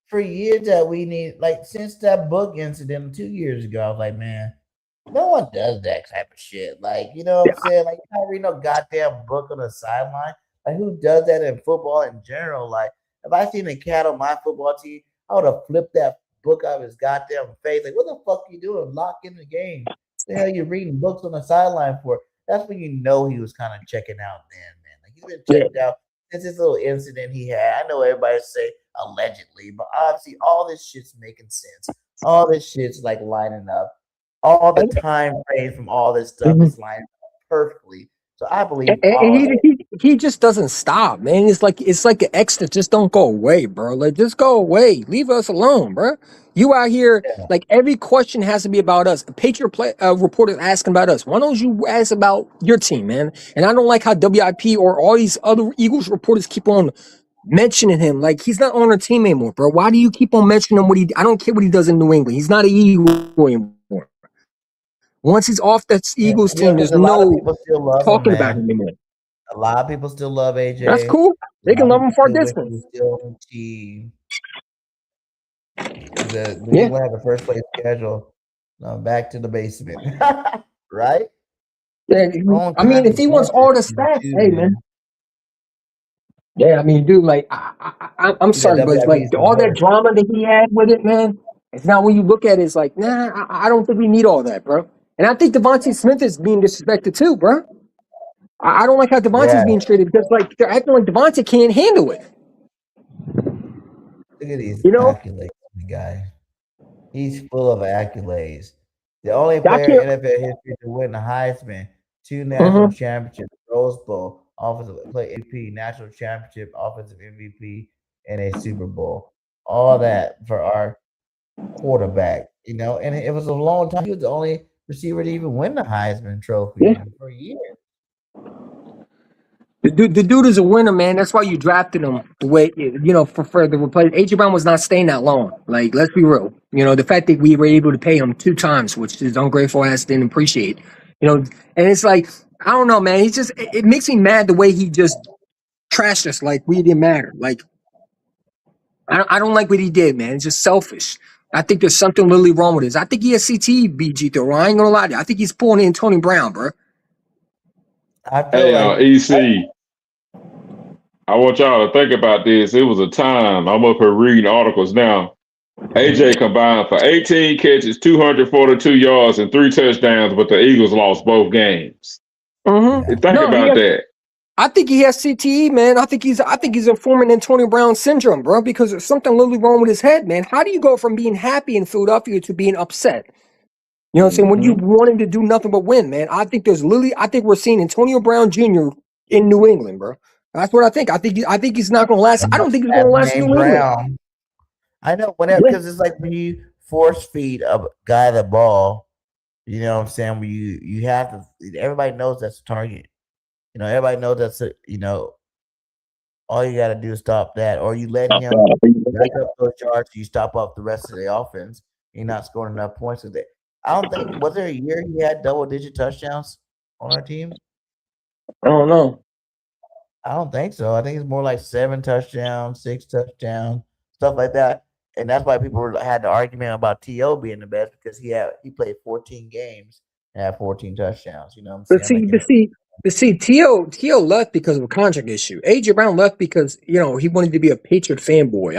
for years that we need, like, since that book incident 2 years ago, I was like, man, no one does that type of shit. Like, you know what I'm saying? Like, you don't read no goddamn book on the sideline. Like, who does that in football in general? Like, if I seen a cat on my football team, I would have flipped that book out of his goddamn face. Like, what the fuck you doing? Lock in the game. What the hell you reading books on the sideline for? That's when you know he was kind of checking out then, man. Like, he's been checked out since this little incident he had. I know everybody say allegedly, but obviously all this shit's making sense. All this shit's like lining up. All the time frame from all this stuff is lining up perfectly. So I believe he just doesn't stop, man. It's like an X that just don't go away, bro. Like, just go away. Leave us alone, bro. You out here, like, every question has to be about us. The Patriot reporters asking about us. Why don't you ask about your team, man? And I don't like how WIP or all these other Eagles reporters keep on mentioning him. Like, he's not on our team anymore, bro. Why do you keep on mentioning what I don't care what he does in New England. He's not an Eagle anymore. Once he's off that Eagles team, there's no talking about him anymore. A lot of people still love AJ. That's cool. They can love him far distance. New England had the first place schedule. Back to the basement. Right? Yeah, I mean, if he wants all the stats, hey, man. Yeah, I mean, dude, like, I'm sorry, but like all that drama that he had with it, man. It's not when you look at it, it's like, nah, I don't think we need all that, bro. And I think Devontae Smith is being disrespected too, bro. I don't like how Devontae's Yeah, being treated because like they're acting like Devontae can't handle it. look at these You know, accolades, the guy. He's full of accolades. The only I player can't. in NFL history to win the Heisman, 2 national Mhm. championships, Rose Bowl, offensive play MVP, national championship, offensive MVP, and a Super Bowl. All that for our quarterback, and it was a long time. He was the only receiver to even win the Heisman Trophy Yeah. for years. The dude is a winner, man. That's why you drafted him the way, for the replace. AJ Brown was not staying that long. Like, let's be real. The fact that we were able to pay him 2 times, which his ungrateful ass didn't appreciate. And it's like, I don't know, man. It makes me mad the way he just trashed us like we didn't matter. Like, I don't like what he did, man. It's just selfish. I think there's something literally wrong with this. I think he has CTE, BG, though. I ain't gonna lie to you. I think he's pulling in Tony Brown, bro. I feel Hey, like EC, I want y'all to think about this. It was a time, I'm up here reading articles now. AJ combined for 18 catches, 242 yards, and 3 touchdowns, but the Eagles lost both games. Mm-hmm. Think about that. I think he has CTE, man. I think he's informing Antonio Brown syndrome, bro, because there's something literally wrong with his head, man. How do you go from being happy in Philadelphia to being upset? You know what I'm saying? When you want him to do nothing but win, man. I think we're seeing Antonio Brown Jr. in New England, bro. That's what I think. I think he's not gonna last. I don't think he's gonna last in name New England. Brown. I know whenever Yeah. because it's like when you force feed a guy the ball, you know what I'm saying? Where you have to. Everybody knows that's a target. Everybody knows that's all you got to do is stop that, or you let him rack up those yards. You stop off the rest of the offense. You're not scoring enough points with it. I don't think was there a year he had double-digit touchdowns on our team. I don't know. I don't think so. I think it's more like 7 touchdowns, 6 touchdowns, stuff like that. And that's why people had the argument about T.O. being the best because he played 14 games and had 14 touchdowns. You know what I'm saying? But see, T.O. left because of a contract issue. AJ Brown left because he wanted to be a Patriot fanboy.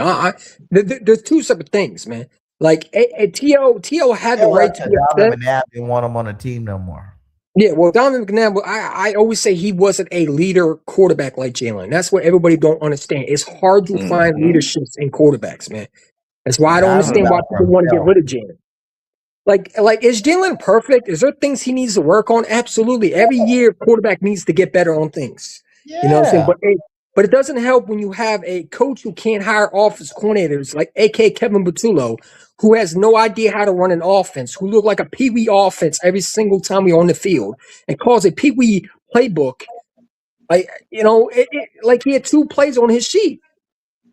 There's 2 separate things, man. Like T.O. had the right to be upset. McNabb didn't want him on the team no more. Yeah, well, Donovan McNabb, I always say he wasn't a leader quarterback like Jalen. That's what everybody don't understand. It's hard to find leaderships in quarterbacks, man. That's why I don't understand why people want to get rid of Jalen. Like, is Jalen perfect? Is there things he needs to work on? Absolutely. Every year, quarterback needs to get better on things. Yeah. You know what I'm saying? But it doesn't help when you have a coach who can't hire office coordinators like AK Kevin Butullo, who has no idea how to run an offense, who look like a pee-wee offense every single time we're on the field, and calls a pee-wee playbook. Like, like he had 2 plays on his sheet.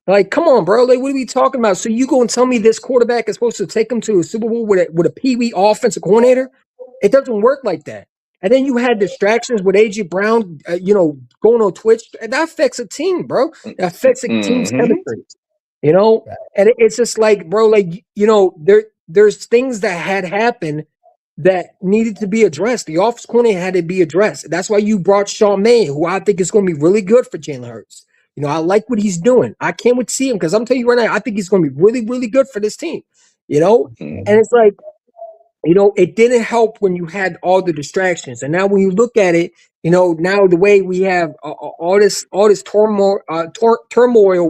Like, come on, bro. Like, what are we talking about? So you go and tell me this quarterback is supposed to take him to a Super Bowl with a pee-wee offensive coordinator? It doesn't work like that. And then you had distractions with AJ Brown, going on Twitch. And that affects a team, bro. That affects a team's chemistry. And it's just like, bro, like, there's things that had happened that needed to be addressed. The office coordinator had to be addressed. That's why you brought Sean May, who I think is going to be really good for Jalen Hurts. I like what he's doing. I can't wait to see him because I'm telling you right now, I think he's going to be really, really good for this team. And it's like, it didn't help when you had all the distractions. And now when you look at it, now the way we have all this turmoil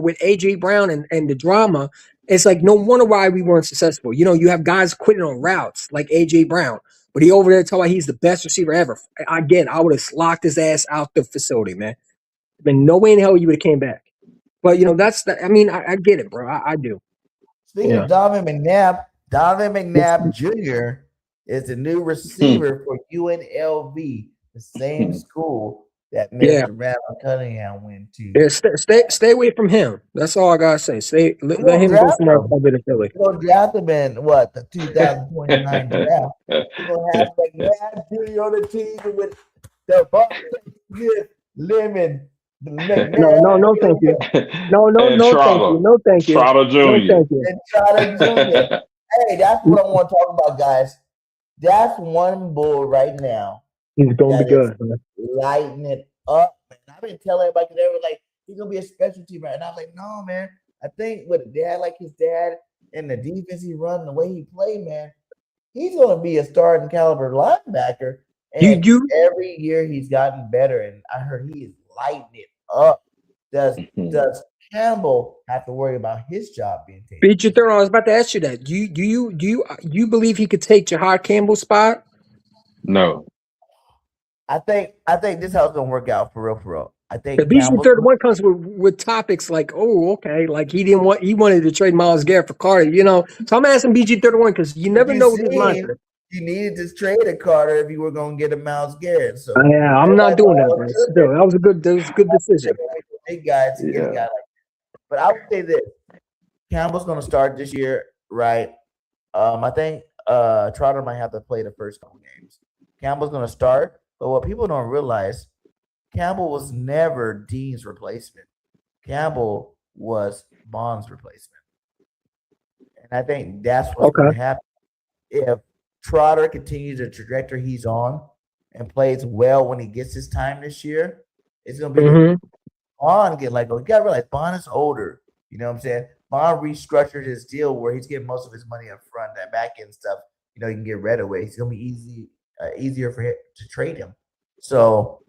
with AJ Brown and the drama, it's like no wonder why we weren't successful. You have guys quitting on routes like AJ Brown, but he over there talking about he's the best receiver ever. Again, I would have locked his ass out the facility, man. There's been no way in hell you would have came back. But I get it, bro. I do. Speaking of Donovan McNabb Jr. is the new receiver for UNLV, the same school that Mr. Randall Cunningham went to. Yeah, stay away from him. That's all I gotta say. Let him go somewhere other than Philly. We're gonna draft him in the 2029 draft. We're gonna have McNabb Jr. on the team with the Smith, Lemon. No, thank you. No, thank you. Trotter Jr. No, thank you. And Trotter Jr. Hey, that's what I want to talk about, guys. That's one bull right now. He's going to be good. Lighting it up, man. I've been telling everybody because they were like, he's gonna be a special teamer, and I was like, no, man. I think with a dad like his dad, and the defense he run, the way he play, man, he's going to be a starting caliber linebacker. And You every year he's gotten better, and I heard he is lighting it up. Does Campbell have to worry about his job being taken? beat your third. I was about to ask you that. Do you believe he could take Jahad Campbell's spot? No. I think this is how it's gonna work out for real, for real. I The think beat your Campbell's third one comes with topics like, oh, okay, like he wanted to trade Miles Garrett for Carter, you know. So I'm asking BG 31 because you never know what his mindset. you needed to trade a Carter if you were gonna get a Miles Garrett. So Yeah, I'm not doing that, bro. Still, that was a good decision. Big guys to get a guy like that. But I would say this: Campbell's gonna start this year, right? I think Trotter might have to play the first couple games. Campbell's gonna start, but what people don't realize, Campbell was never Dean's replacement. Campbell was Bond's replacement. And I think that's what's going to happen. If Trotter continues the trajectory he's on and plays well when he gets his time this year, it's going to be Bond get like, you got to realize Bond is older. You know what I'm saying? Bond restructured his deal where he's getting most of his money up front, that back end stuff, you can get rid away. It's going to be easier for him to trade him. So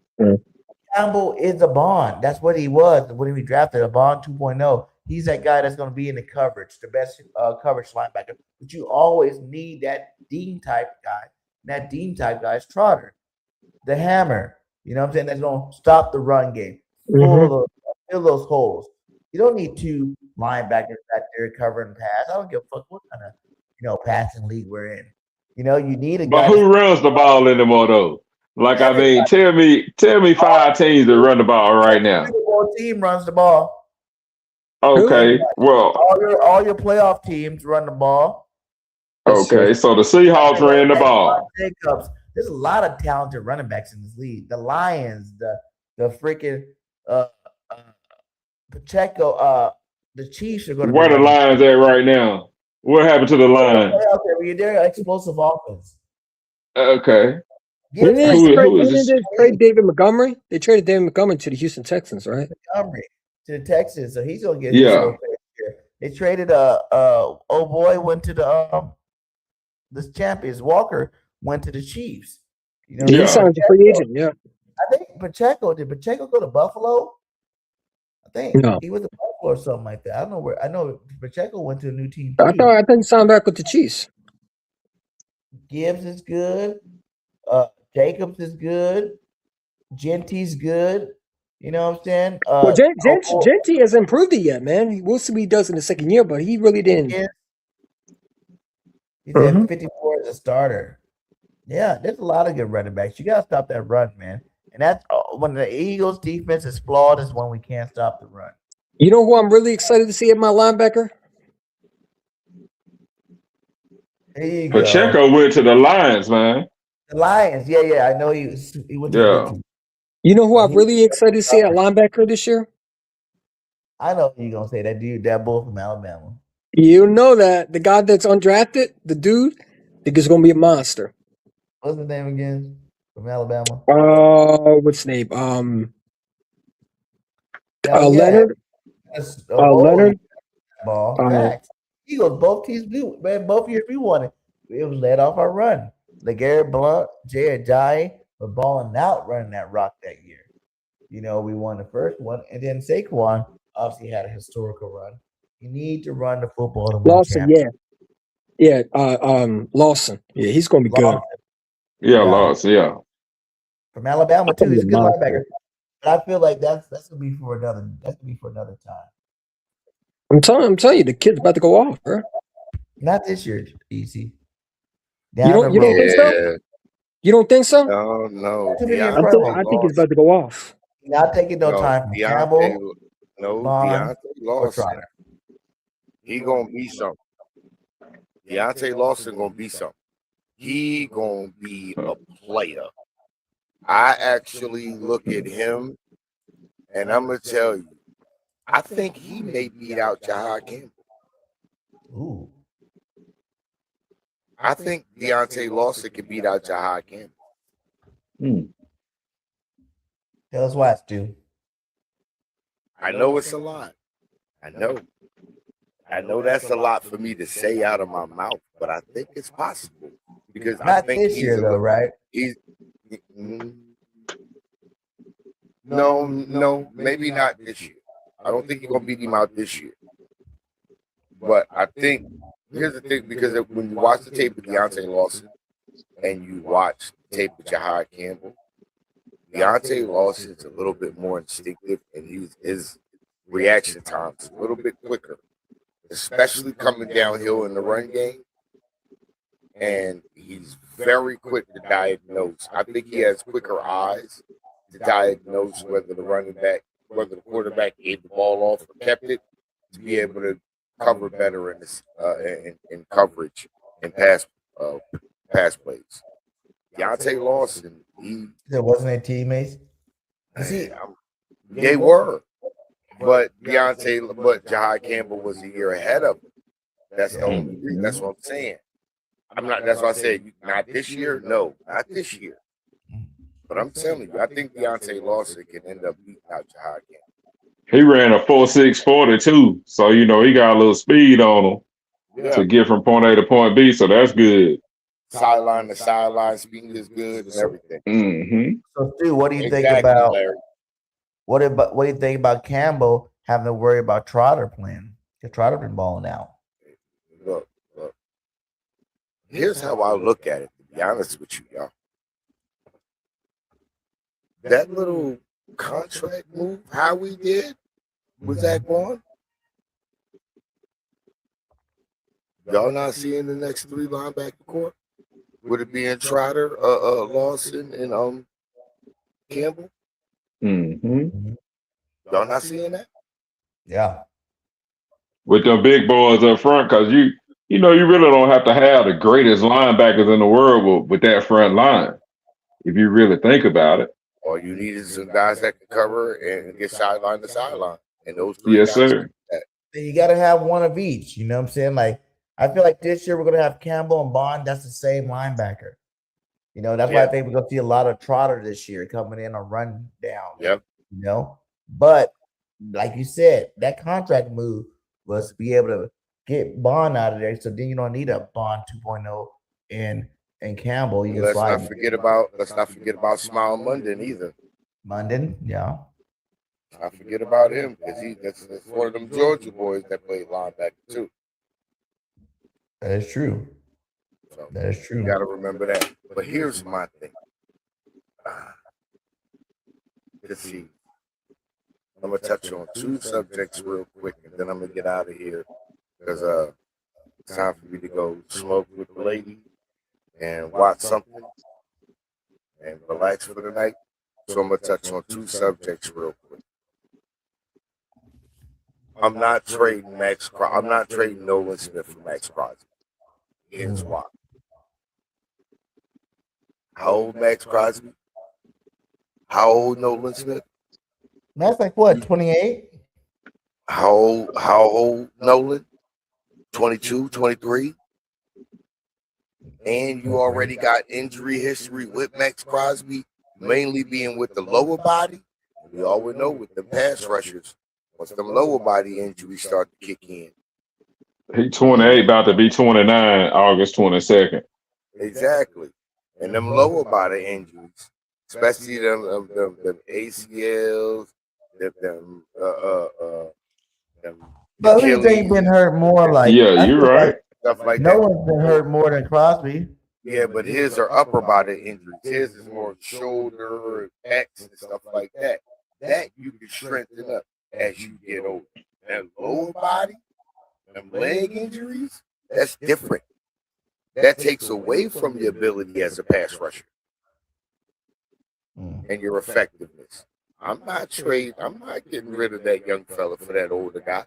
Campbell is a Bond. That's what he was when he drafted, a Bond 2.0. He's that guy that's going to be in the coverage, the best coverage linebacker. But you always need that Dean type guy. And that Dean type guy is Trotter, the hammer. You know what I'm saying? That's going to stop the run game, fill those holes. You don't need two linebackers back there covering pass. I don't give a fuck what kind of passing league we're in. You need a guy. But who runs the ball anymore though? Like, I mean, tell me 5 teams that run the ball right now. The team runs the ball. Okay, well, all your playoff teams run the ball. Okay, so the Seahawks ran the ball. Jacobs. There's a lot of talented running backs in this league. The Lions, the freaking Pacheco, the Chiefs are going to. Where the Lions at right now? What happened to the Lions? They're explosive offense. Okay. Didn't they trade David Montgomery? They traded David Montgomery to the Houston Texans, right? Montgomery to the Texans, so he's gonna get Yeah. They traded went to the champions. Walker went to the Chiefs. He signed a free agent. Yeah. I think Pacheco did. Pacheco go to Buffalo? I think he was a Buffalo or something like that. I don't know where. I know Pacheco went to a new team too. I think he signed back with the Chiefs. Gibbs is good. Jacobs is good. Genty's good. You know what I'm saying? Well, Genty hasn't improved it yet, man. We'll see what he does in the second year, but he really didn't. He's at 54 as a starter. Yeah, there's a lot of good running backs. You got to stop that run, man. And that's when the Eagles' defense is flawed, is when we can't stop the run. You know who I'm really excited to see at my linebacker? Pacheco went to the Lions, man. The Lions, yeah. I know he went to the team. You know who I'm really excited to see at linebacker this year? I know you're gonna say that dude, that bull from Alabama. You know that the guy that's undrafted, the dude, I think is gonna be a monster. What's his name again? From Alabama? What's his name? Leonard. Leonard. Ball. Facts. Eagles, both teams do, man. Both years we won it. It was led off our run. LeGarrette Blount, Jay Ajayi were balling out running that rock that year. We won the first one, and then Saquon obviously had a historical run. You need to run the football to win Lawson, yeah. Lawson. Yeah, he's gonna be good. Lawson, yeah. From Alabama too. He's a good linebacker. But I feel like that's gonna be for another. That's gonna be for another time. I'm telling you, the kid's about to go off, bro. Not this year, easy. You don't think so? You don't think so? No. I think he's about to go off. Not taking no time from Campbell. Deontay Lawson. He gonna be something. Deontay Lawson gonna be something. He gonna be a player. I actually look at him, and I'm gonna tell you, I think he may beat out Jahad Campbell. Ooh. I think Deontay Lawson can beat out Jahad Campbell. Tell us why, Stu. I know it's a lot. I know. I know that's a lot for me to say out of my mouth, but I think it's possible because I Not think this he's year though, right? he's mm, no, maybe not this year. I don't think he's gonna beat him out this year. But I think here's the thing, because when you watch the tape with Deontay Lawson and you watch the tape with Jahad Campbell, Deontay Lawson's a little bit more instinctive, and his reaction time's a little bit quicker, especially coming downhill in the run game. And he's very quick to diagnose. I think he has quicker eyes to diagnose whether the quarterback gave the ball off or kept it, to be able to cover better in this in coverage and pass plays. Deontay Lawson, There wasn't any teammates. they were, but Jahad Campbell was a year ahead of him. That's the only reason. That's what I'm saying. That's why I said not this year. No, not this year. But I'm telling you, I think Deontay Lawson can end up beating out Jahad Campbell. He ran a 4.6 40 too, so he got a little speed on him to get from point A to point B. So that's good. Sideline to sideline, speed is good and everything. Mm-hmm. So, Stu, what do you think about Larry. what do you think about Campbell having to worry about Trotter playing? Because Trotter been balling out. Look. Here's how I look at it, to be honest with you, y'all. That little contract move Howie did with Zach Bond, y'all not seeing the next three linebacker core? Would it be in Trotter, Lawson, and Campbell? Mm-hmm. Y'all not seeing that? Yeah. With the big boys up front, because you really don't have to have the greatest linebackers in the world with that front line, if you really think about it. All you need is some guys that can cover and get sideline to sideline. And those three Yes, guys. sir. You got to have one of each. You know what I'm saying? Like, I feel like this year we're going to have Campbell and Bond. That's the same linebacker. That's why I think we're going to see a lot of Trotter this year coming in on run down. Yep. But like you said, that contract move was to be able to get Bond out of there. So then you don't need a Bond 2.0 and Campbell. You can Let's slide. not forget about Smile Munden either. Munden, yeah. I forget about him because that's one of them Georgia boys that played linebacker too. That is true. So that is true. You got to remember that. But here's my thing. Let's see. I'm gonna touch on two subjects real quick, and then I'm gonna get out of here because it's time for me to go smoke with the lady and watch something and relax for the night. So I'm gonna touch on two subjects real quick. I'm not trading I'm not trading Nolan Smith for Maxx Crosby. Here's why. How old Maxx Crosby? How old Nolan Smith? That's like what, 28? How old Nolan? 22, 23? And you already got injury history with Maxx Crosby, mainly being with the lower body. We always know with the pass rushers, once them lower body injuries start to kick in. He 28, about to be 29, August 22nd. Exactly. And them lower body injuries, especially them ACLs, them but who's been hurt more? Like, yeah, you're right. Like stuff like no that. one's been hurt more than Crosby. Yeah, but his are upper body injuries. His is more shoulder, backs, and stuff like that. That you can strengthen up as you get older. That lower body, them leg injuries, that's different. That takes away from your ability as a pass rusher and your effectiveness. I'm not getting rid of that young fella for that older guy.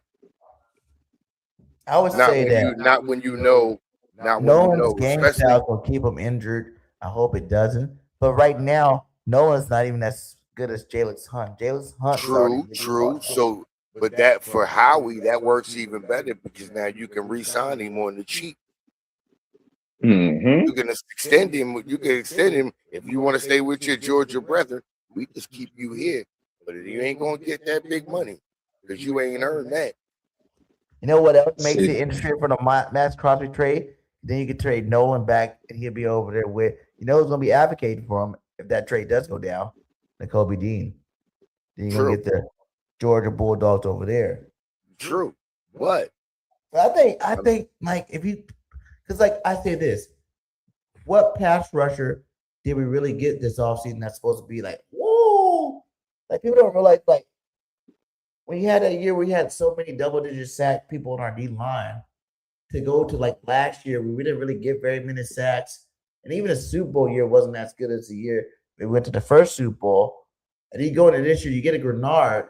I would say that not when you know. Nolan's game style will keep him injured. I hope it doesn't. But right now, Nolan's not even as good as Jalen Hunt. Jalen Hunt. True. So, but that for Howie, that works even better because now you can re-sign him on the cheap. Mm-hmm. You can extend him. You can extend him if you want to stay with your Georgia brethren. We just keep you here, but you ain't gonna get that big money because you ain't earned that. You know what else makes See. it interesting for the Maxx Crosby trade? Then you could trade Nolan back, and he'll be over there with. You know who's going to be advocating for him if that trade does go down? Kobe Dean. Then you're going to get the Georgia Bulldogs over there. True. What? I think, like, if you, because, like, I say this, what pass rusher did we really get this offseason that's supposed to be like, whoa? Like, people don't realize, like, when you had a year where you had so many double-digit sack people on our D line, to go to, like, last year, we didn't really get very many sacks. And even the Super Bowl year wasn't as good as the year we went to the first Super Bowl. And you go into this year, you get a Grenard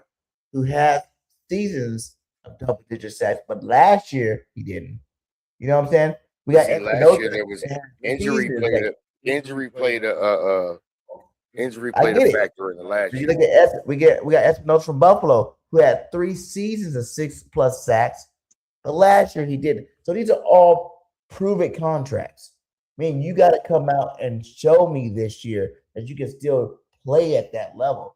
who had seasons of double-digit sacks, but last year he didn't. You know what I'm saying? We got last year there was injury played a factor in the last year. You look at we got Espinosa from Buffalo who had 3 seasons of 6+ sacks, but last year he didn't. So these are all prove-it contracts. I mean, you got to come out and show me this year that you can still play at that level.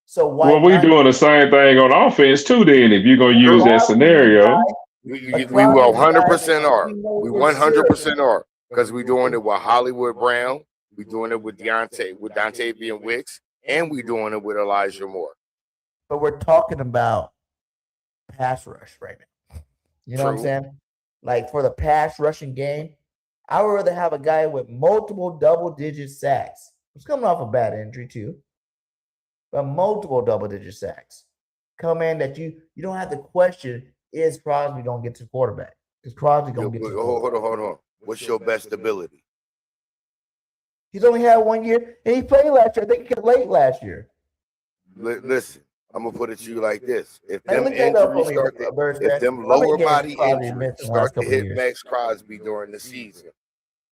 So why? Well, we doing the same thing on offense too. Then, if you're gonna use that scenario, we 100% are. We 100% are because we're doing it with Hollywood Brown. We're doing it with Dontavian Wicks, and we're doing it with Elijah Moore. But we're talking about pass rush right now. You know what I'm saying? Like for the pass rushing game, I would rather have a guy with multiple double-digit sacks. He's coming off a bad injury too, but multiple double-digit sacks come in that you don't have to question: is Crosby gonna get to the quarterback? Because Crosby gonna get to the quarterback. Hold on. What's your best ability? He's only had 1 year, and he played last year. I think he got late last year. Listen, I'm gonna put it to you like this: if Hey, them look that up injuries for me, start, Bird, if them how many lower games body Crosby injuries missed in the start last to couple hit years? Maxx Crosby during the season,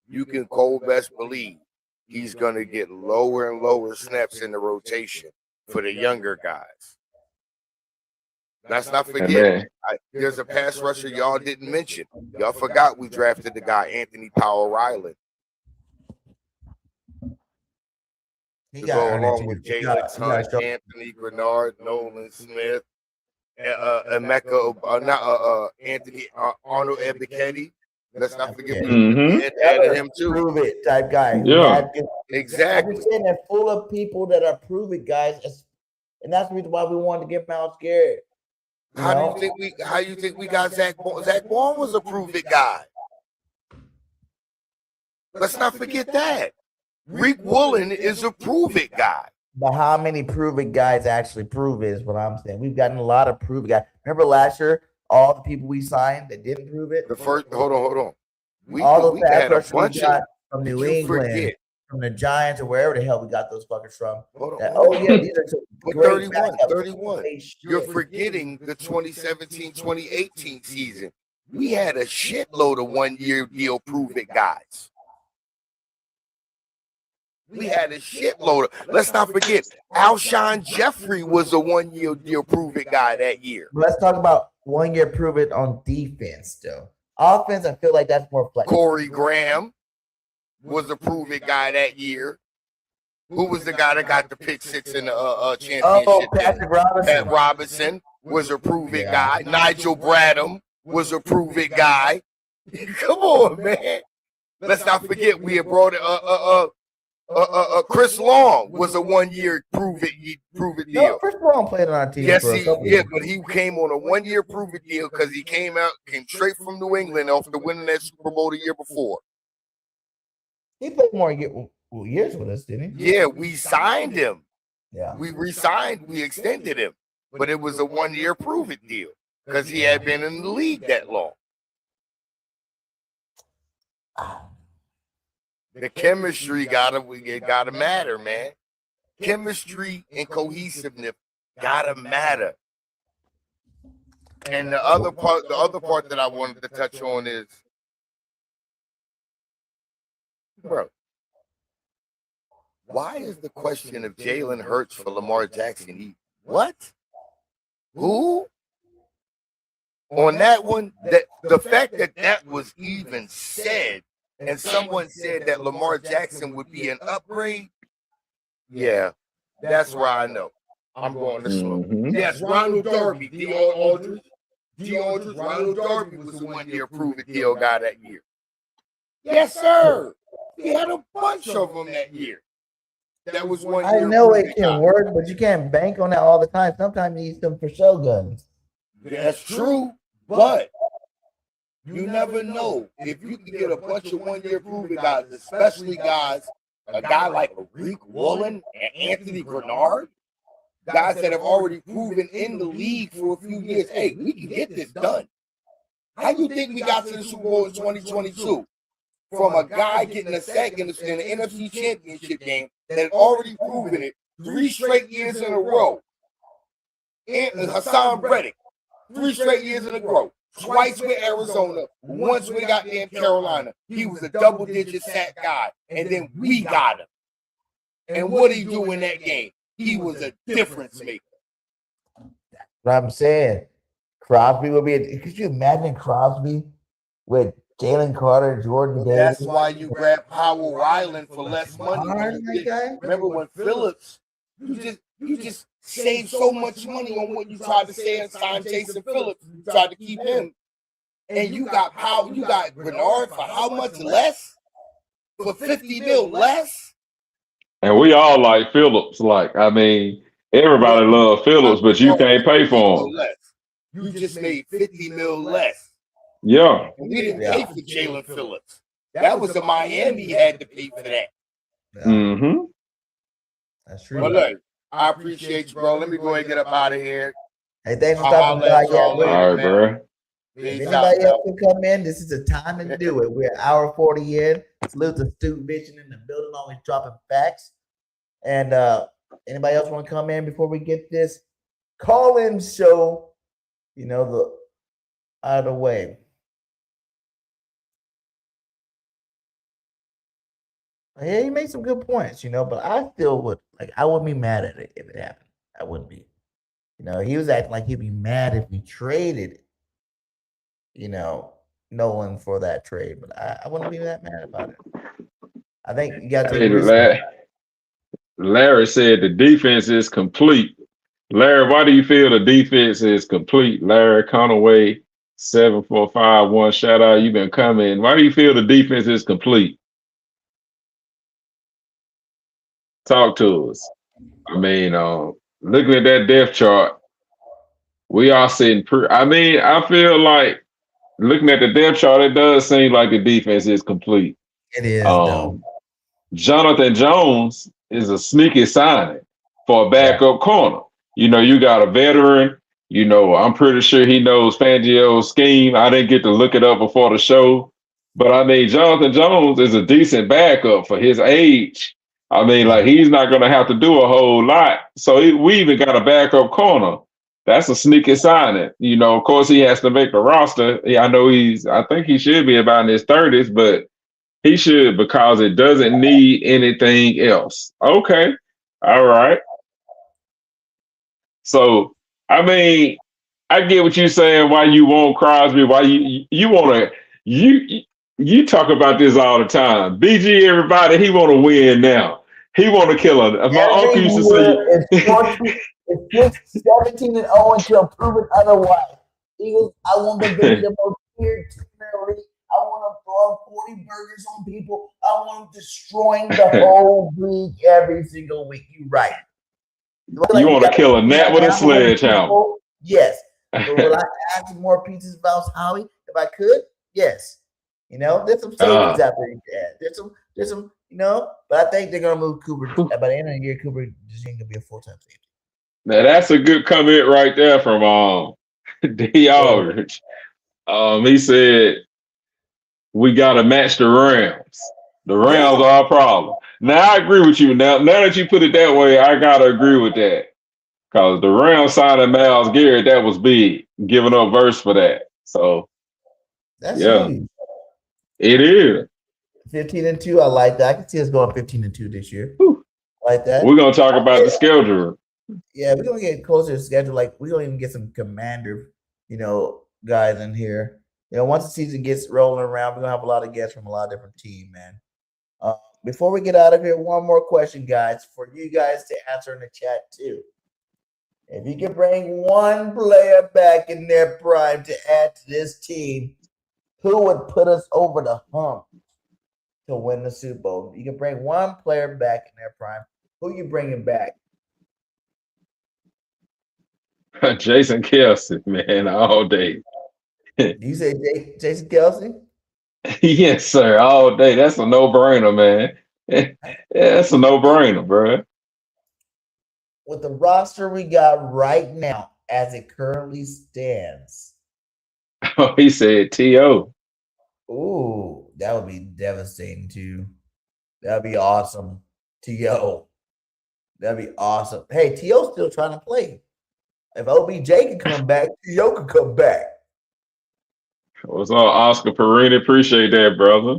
you can cold best believe he's gonna get lower and lower snaps in the rotation for the younger guys. Let's not forget, there's a pass rusher y'all didn't mention. Y'all forgot we drafted the guy Anthony Powell-Ryland to go along with Jalen Hurts, Anthony Grenard, Nolan Smith, Anthony Arnold Ebiketie. Let's not forget we added him too. Prove it type guy. Yeah, exactly. I'm saying they're full of people that are prove it guys, and that's the reason why we wanted to get Myles Garrett. How do you think we got Zach Bourne? Zach Bourne was a prove it guy. Let's not forget that. Rick Woolen is a prove it guy. But how many prove it guys actually prove it is what I'm saying. We've gotten a lot of prove it guys. Remember last year, all the people we signed that didn't prove it? Hold on. All we those had a we bunch got of from New England, from the Giants, or wherever the hell we got those fuckers from. These are some great 31. You're forgetting the 2017-2018 season. We had a shitload of 1-year deal prove it guys. We had a shitload of. Let's not forget, Alshon Jeffrey was a 1-year deal prove it guy that year. Let's talk about 1 year prove it on defense, though. Offense, I feel like that's more flexible. Corey Graham was a prove it guy that year. Who was the guy that got the pick 6 in the championship? Patrick Robinson. Pat Robinson was a prove it guy. Nigel Bradham was a prove it guy. Come on, man. Let's not forget we had brought Chris Long was a 1-year prove it deal. No, Chris Long played on our team. Yes, but he came on a 1-year prove it deal because he came straight from New England after winning that Super Bowl the year before. He played more years with us, didn't he? Yeah, we signed him. Yeah, we extended him, but it was a 1-year prove it deal because he had been in the league that long. The chemistry gotta matter, man. Chemistry and cohesiveness gotta matter. And the other part that I wanted to touch on is, bro, why is the question of Jalen Hurts for Lamar Jackson? What? Who? On that one, that the fact that was even said. And someone said that Lamar Jackson would be an upgrade. Yeah, that's where I know. I'm going to slow. Yes, Ronald Darby, D.O. Aldridge. DeAndre's Ronald Darby was the 1 year prove it deal guy that year. Yes, sir. He had a bunch of them that year. That was 1 year. I know it can work, but you can't bank on that all the time. Sometimes you need some for show guns. That's true, but you never know. If you can get a bunch of 1 year prove it guys, especially guys, a guy like Rick Woolen and Anthony Grenard, guys that have already proven in the league for a few years, hey, we can get this done. How you think we got to the Super Bowl in 2022? From a guy getting a sack in the NFC Championship game that had already proven it 3 straight years in a row. And Hassan Reddick, 3 straight years in a row. Twice with Arizona, once with goddamn Carolina. He was a double-digit sack guy, and then we got him. And what did he do in that game? He was a difference maker. What I'm saying, Crosby will be. Could you imagine Crosby with Jalen Carter, Jordan Davis? That's why you grab Howell Island for less money. Remember when Phillips, you just saved so much money on what you tried to say and sign Jason Phillips. You tried to keep him. And you got Bernard for how much less? For 50 mil less? And we all like Phillips. Like, I mean, everybody loves Phillips, but you can't pay for him. You just made 50 mil less. Yeah. And we didn't pay for Jalen Phillips. That was a Miami had to pay for that. Mm-hmm. That's true. But look, I appreciate you, bro. Let me go ahead and get up out of here. Hey, thanks for stopping by. All right, bro. If anybody else can come in, this is the time to do it. We're an hour 40 in. Salute to Stu Vision in the building, always dropping facts. And anybody else want to come in before we get this call-in show, out of the way? Yeah, he made some good points, but I still would I wouldn't be mad at it if it happened. I wouldn't be. He was acting like he'd be mad if we traded, Nolan for that trade, but I wouldn't be that mad about it. I think you got to. Larry said the defense is complete. Larry, why do you feel the defense is complete? Larry Conaway, 7451. Shout out, you've been coming. Why do you feel the defense is complete? Talk to us. I mean, looking at that depth chart, we are sitting I feel like looking at the depth chart, it does seem like the defense is complete. It is. Jonathan Jones is a sneaky signing for a backup corner. You got a veteran. I'm pretty sure he knows Fangio's scheme. I didn't get to look it up before the show. But, Jonathan Jones is a decent backup for his age. He's not going to have to do a whole lot. So we even got a backup corner. That's a sneaky signing. Of course, he has to make the roster. Yeah, I think he should be about in his 30s, but he should because it doesn't need anything else. Okay. All right. So, I get what you're saying, why you want Crosby, why you want to, you talk about this all the time. BG, everybody, he want to win now. He want to kill him. My uncle used to say, it's 17-0 until proven otherwise. Eagles, I want them to be the most feared team in the league. I want them throwing 40 burgers on people. I want them destroying the whole league every single week. You're right. You want to kill a gnat with a sledgehammer. Yes. But will I add some more pieces about Howie if I could? Yes. There's some safeties out there you can add. There's some, but I think they're gonna move Cooper. By the end of the year, Cooper is gonna be a full-time safety. Now that's a good comment right there from D. Aldridge. He said we gotta match the Rams. The Rams are a problem. Now I agree with you. Now that you put it that way, I gotta agree with that. Because the Rams signing Myles Garrett, that was big. Giving up verse for that. So that's huge. It is. 15-2. I like that. I can see us going 15-2 this year. I like that. We're gonna talk about the schedule. Yeah, we're gonna get closer to the schedule. We're gonna even get some commander, guys in here. Once the season gets rolling around, we're gonna have a lot of guests from a lot of different teams, man. Before we get out of here, one more question, guys, for you guys to answer in the chat too. If you can bring one player back in their prime to add to this team, who would put us over the hump to win the Super Bowl? You can bring one player back in their prime. Who you bringing back? Jason Kelsey, man, all day. You say Jason Kelsey? Yes, sir, all day. That's a no-brainer, man. Yeah, that's a no-brainer, bro. With the roster we got right now, as it currently stands, Oh, he said T.O. ooh, that would be devastating too. That'd be awesome. T.O. That'd be awesome. Hey, T.O.'s still trying to play. If OBJ can come back, T.O. can come back. What's up, Oscar Perini? Appreciate that, brother.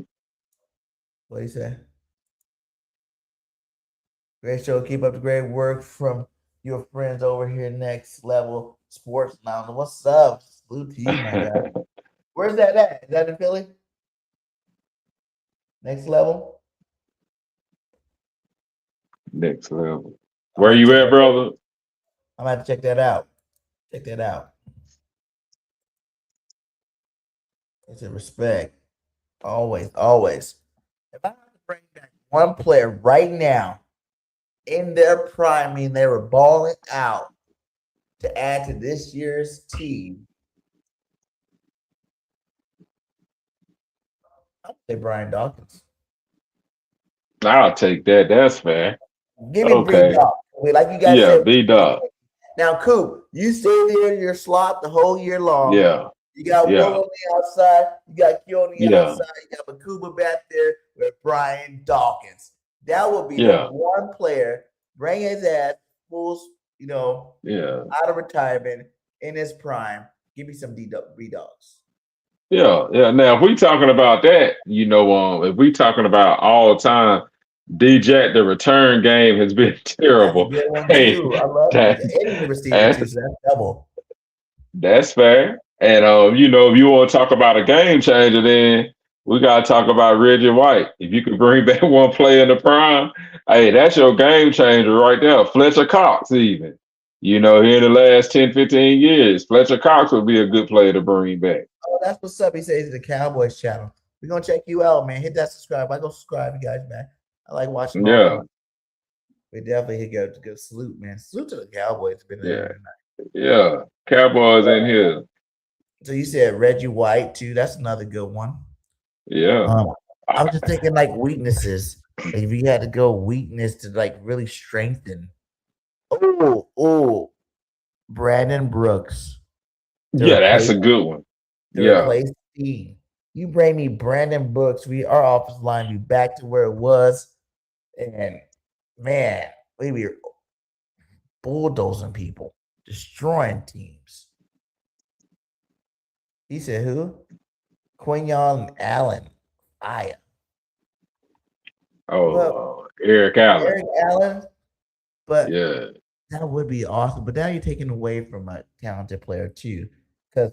What do you say? Great show. Keep up the great work from your friends over here, Next Level Sports Lounge. What's up? Salute to you, my guy. Where's that at? Is that in Philly? Next Level? Next level. Where you at, brother? I'm gonna have to check that out. Check that out. It's a respect. Always, always. If I have to bring back one player right now in their prime, I mean they were balling out to add to this year's team, I'll say Brian Dawkins. I'll take that. That's fair. Give me Okay. B-Dog. Like you guys Yeah, said. B-Dog. Now, Coop, you stay there in your slot the whole year long. Yeah. You got Yeah. Will on the outside. You got Q on the Yeah. outside. You got Makuba back there with Brian Dawkins. That will be Yeah. the one player. Bring his ass full, Yeah. out of retirement in his prime. Give me some B-Dogs. Yeah. Yeah. Now, if we talking about that, if we talking about all time, D-Jack, the return game has been That's a terrible. good one Hey, too. I love that, it. And the receiver too, so that's double. that's fair. And if you want to talk about a game changer, then we gotta talk about Reggie White. If you could bring back one player in the prime, hey, that's your game changer right there. Fletcher Cox, even. Here in the last 10, 15 years, Fletcher Cox would be a good player to bring back. Oh, that's what's up. He says the Cowboys channel. We're gonna check you out, man. Hit that subscribe. I go subscribe, you guys, man. I like watching all Yeah. of them. We definitely hit a good salute, man. Salute to the Cowboys. It's been Yeah. tonight. Yeah. Cowboys in here. So you said Reggie White too. That's another good one. Yeah. I was just thinking like weaknesses. Like if you had to go weakness to like really strengthen. Oh, Brandon Brooks. Yeah, that's a good one. To Yeah. replace Steve. You bring me Brandon Brooks, our offensive line be back to where it was. And man, we be bulldozing people, destroying teams. He said who? Quinion Allen. Fire. Eric Allen. Eric Allen. But Yeah. that would be awesome. But now you're taking away from a talented player too. Because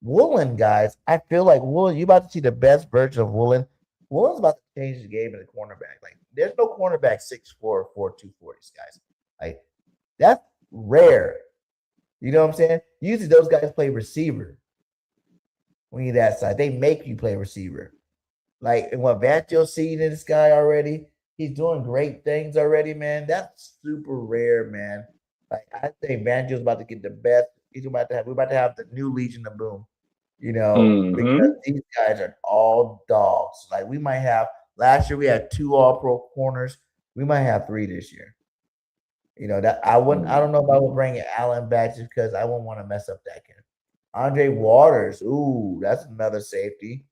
Woolen, guys, I feel like Woolen, you're about to see the best version of Woolen. Woolen's about to change the game in the cornerback. Like, there's no cornerback 6'4", 240s, guys. Like, that's rare. You know what I'm saying? Usually those guys play receiver. When you're that side, they make you play receiver. Like, and what Vantio's seen in this guy already, he's doing great things already, man. That's super rare, man. Like, I think Vantio's about to get the best. We're about to have the new Legion of Boom. Because these guys are all dogs. Like we might have last year we had 2 all-pro corners. We might have 3 this year. That I don't know if I would bring Allen back just because I wouldn't want to mess up that kid. Andre Waters, ooh, that's another safety.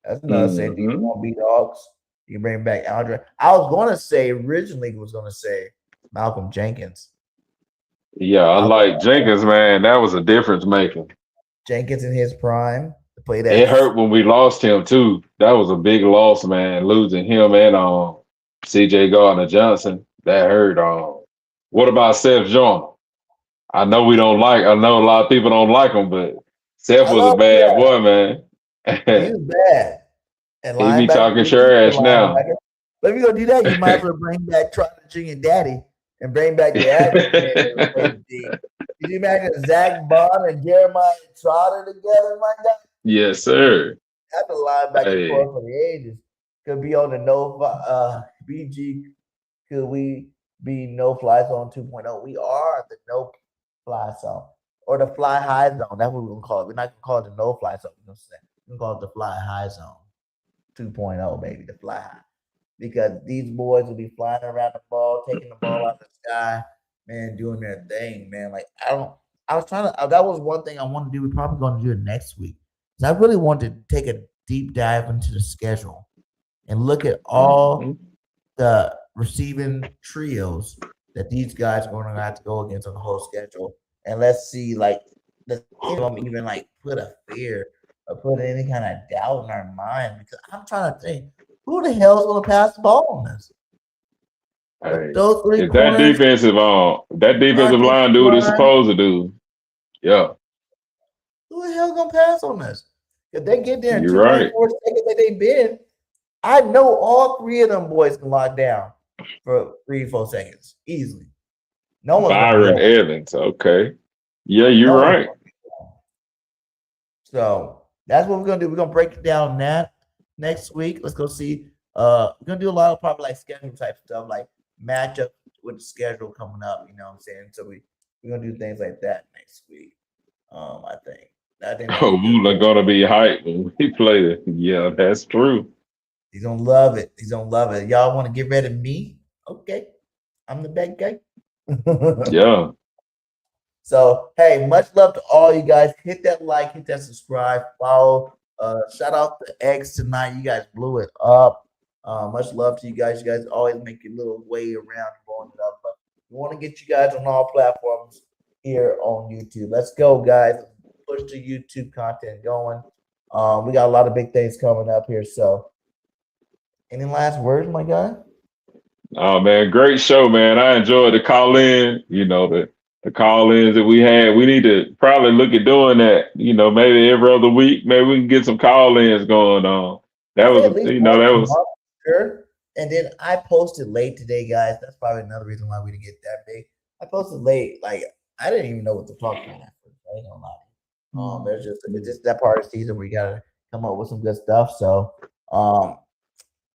That's another safety. You want B dogs. You bring back Andre. I was gonna say Malcolm Jenkins. Yeah, I like Jenkins, man. That was a difference maker. Jenkins in his prime to play that. It hurt when we lost him too. That was a big loss, man. Losing him and CJ Gardner-Johnson. That hurt. What about Seth Joyner? I know a lot of people don't like him, but Seth was a bad boy, man. He was bad. And he be talking trash now. But if you're gonna do that, you might as well bring back Trotter Jr. Daddy and bring back the average man. Can you imagine Zach Bond and Jeremiah Trotter together, my guy? Yes, sir. That's a line back and Hey. forth for the ages. Could be on the BG. Could we be no fly zone 2.0? We are the no fly zone or the fly high zone. That's what we're gonna call it. We're not gonna call it the no fly zone. We're gonna call it the fly high zone 2.0, baby, the fly high. Because these boys will be flying around the ball, taking the ball out of the sky, man, doing their thing, man. Like that was one thing I want to do. We're probably going to do it next week. I really want to take a deep dive into the schedule and look at all the receiving trios that these guys are going to have to go against on the whole schedule. And let's see, like, let's even like put a fear or put any kind of doubt in our mind, because I'm trying to think, who the hell is going to pass the ball on this? Hey, Those three if that corners, defensive line do what it's supposed to do, yeah. who the hell going to pass on this? If they get there in You're right. 2.4 seconds that they've been, I know all three of them boys can lock down for 3-4 seconds easily. No one. Byron Evans, okay. Yeah, you're right. So that's what we're gonna do. We're gonna break down that next week. Let's go see. We're gonna do a lot of probably like schedule type stuff, like matchup with the schedule coming up. You know what I'm saying? So we're gonna do things like that next week. I think. We're gonna be hyped when we play it. Yeah, that's true. He's gonna love it. He's gonna love it. Y'all want to get rid of me? Okay, I'm the bad guy. Yeah. So hey, much love to all you guys. Hit that like, hit that subscribe, follow. Shout out to X tonight. You guys blew it up. Much love to you guys. You guys always make your little way around blowing it up. But we want to get you guys on all platforms here on YouTube. Let's go, guys. Push the YouTube content going. We got a lot of big things coming up here. So any last words, my guy? Oh man, great show, man. I enjoyed the call in, the call-ins that we had. We need to probably look at doing that, maybe every other week. Maybe we can get some call-ins going on. That was. Sure. And then I posted late today, guys. That's probably another reason why we didn't get that big. I posted late. Like, I didn't even know what to talk about. I ain't gonna lie. It's just that part of the season where you gotta come up with some good stuff. So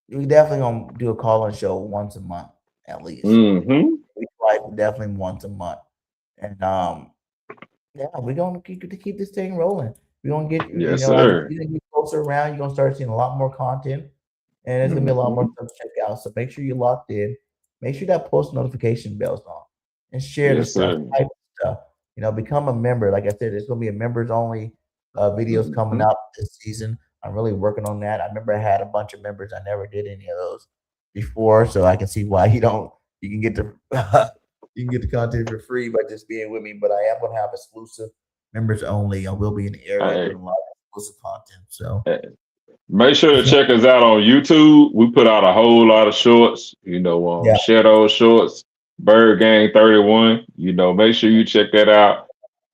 we definitely gonna do a call-in show once a month at least. Mm-hmm. We try definitely once a month. And we're gonna keep this thing rolling. We're gonna get sir. As you get closer around, you're gonna start seeing a lot more content, and it's gonna be a lot more stuff to check out. So make sure you're locked in. Make sure that post notification bell's on, and share the stuff. Type stuff. Become a member. Like I said, there's gonna be a members only videos coming up this season. I'm really working on that. I remember I had a bunch of members. I never did any of those before, so I can see why you can get the you can get the content for free by just being with me. But I am going to have exclusive members only. I will be in the area doing a lot of exclusive content. So make sure to check us out on YouTube. We put out a whole lot of shorts. Share those shorts. Bird Gang 31. Make sure you check that out.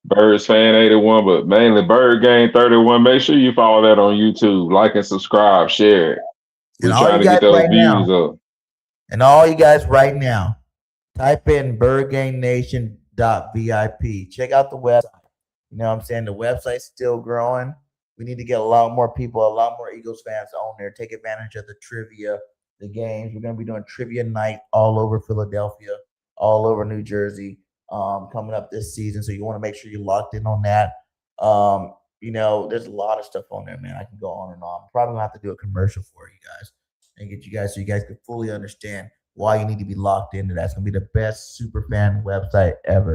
Birds Fan 81, but mainly Bird Gang 31. Make sure you follow that on YouTube. Like and subscribe, share it. We're trying to get those views up. And all you guys right now, type in birdgangnation.vip. Check out the website. You know what I'm saying? The website's still growing. We need to get a lot more people, a lot more Eagles fans on there. Take advantage of the trivia, the games. We're going to be doing trivia night all over Philadelphia, all over New Jersey. Coming up this season, so you want to make sure you're locked in on that. There's a lot of stuff on there, man. I can go on and on. I'm probably gonna have to do a commercial for you guys and get you guys so you guys can fully understand why you need to be locked into that. It's gonna be the best super fan website ever.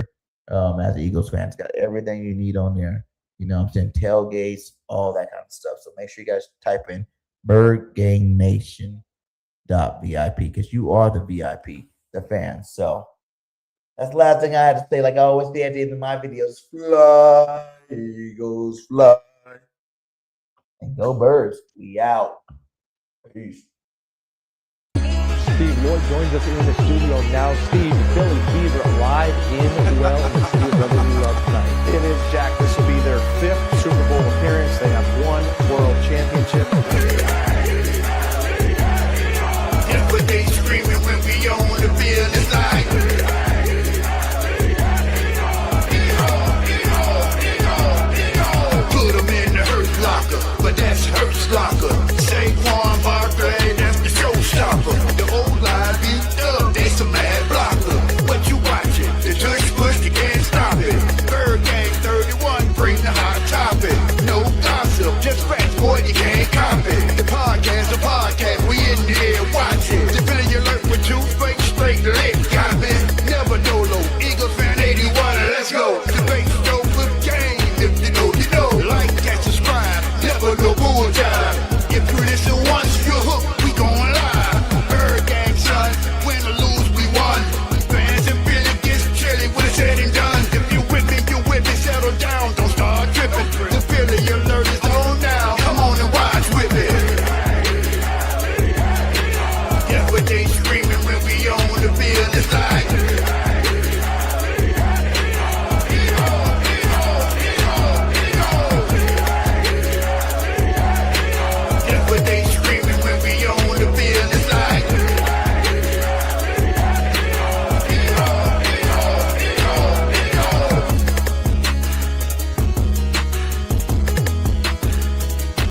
As an Eagles fan, it's got everything you need on there. I'm saying tailgates, all that kind of stuff. So make sure you guys type in birdgangnation.vip because you are the VIP, the fans. So that's the last thing I had to say. Like I always say at the end of my videos, fly, Eagles, fly. And go Birds. We out. Peace. Steve Lloyd joins us in the studio now. Steve, Philly Fever live in the studio. Brother, we love tonight. It is Jack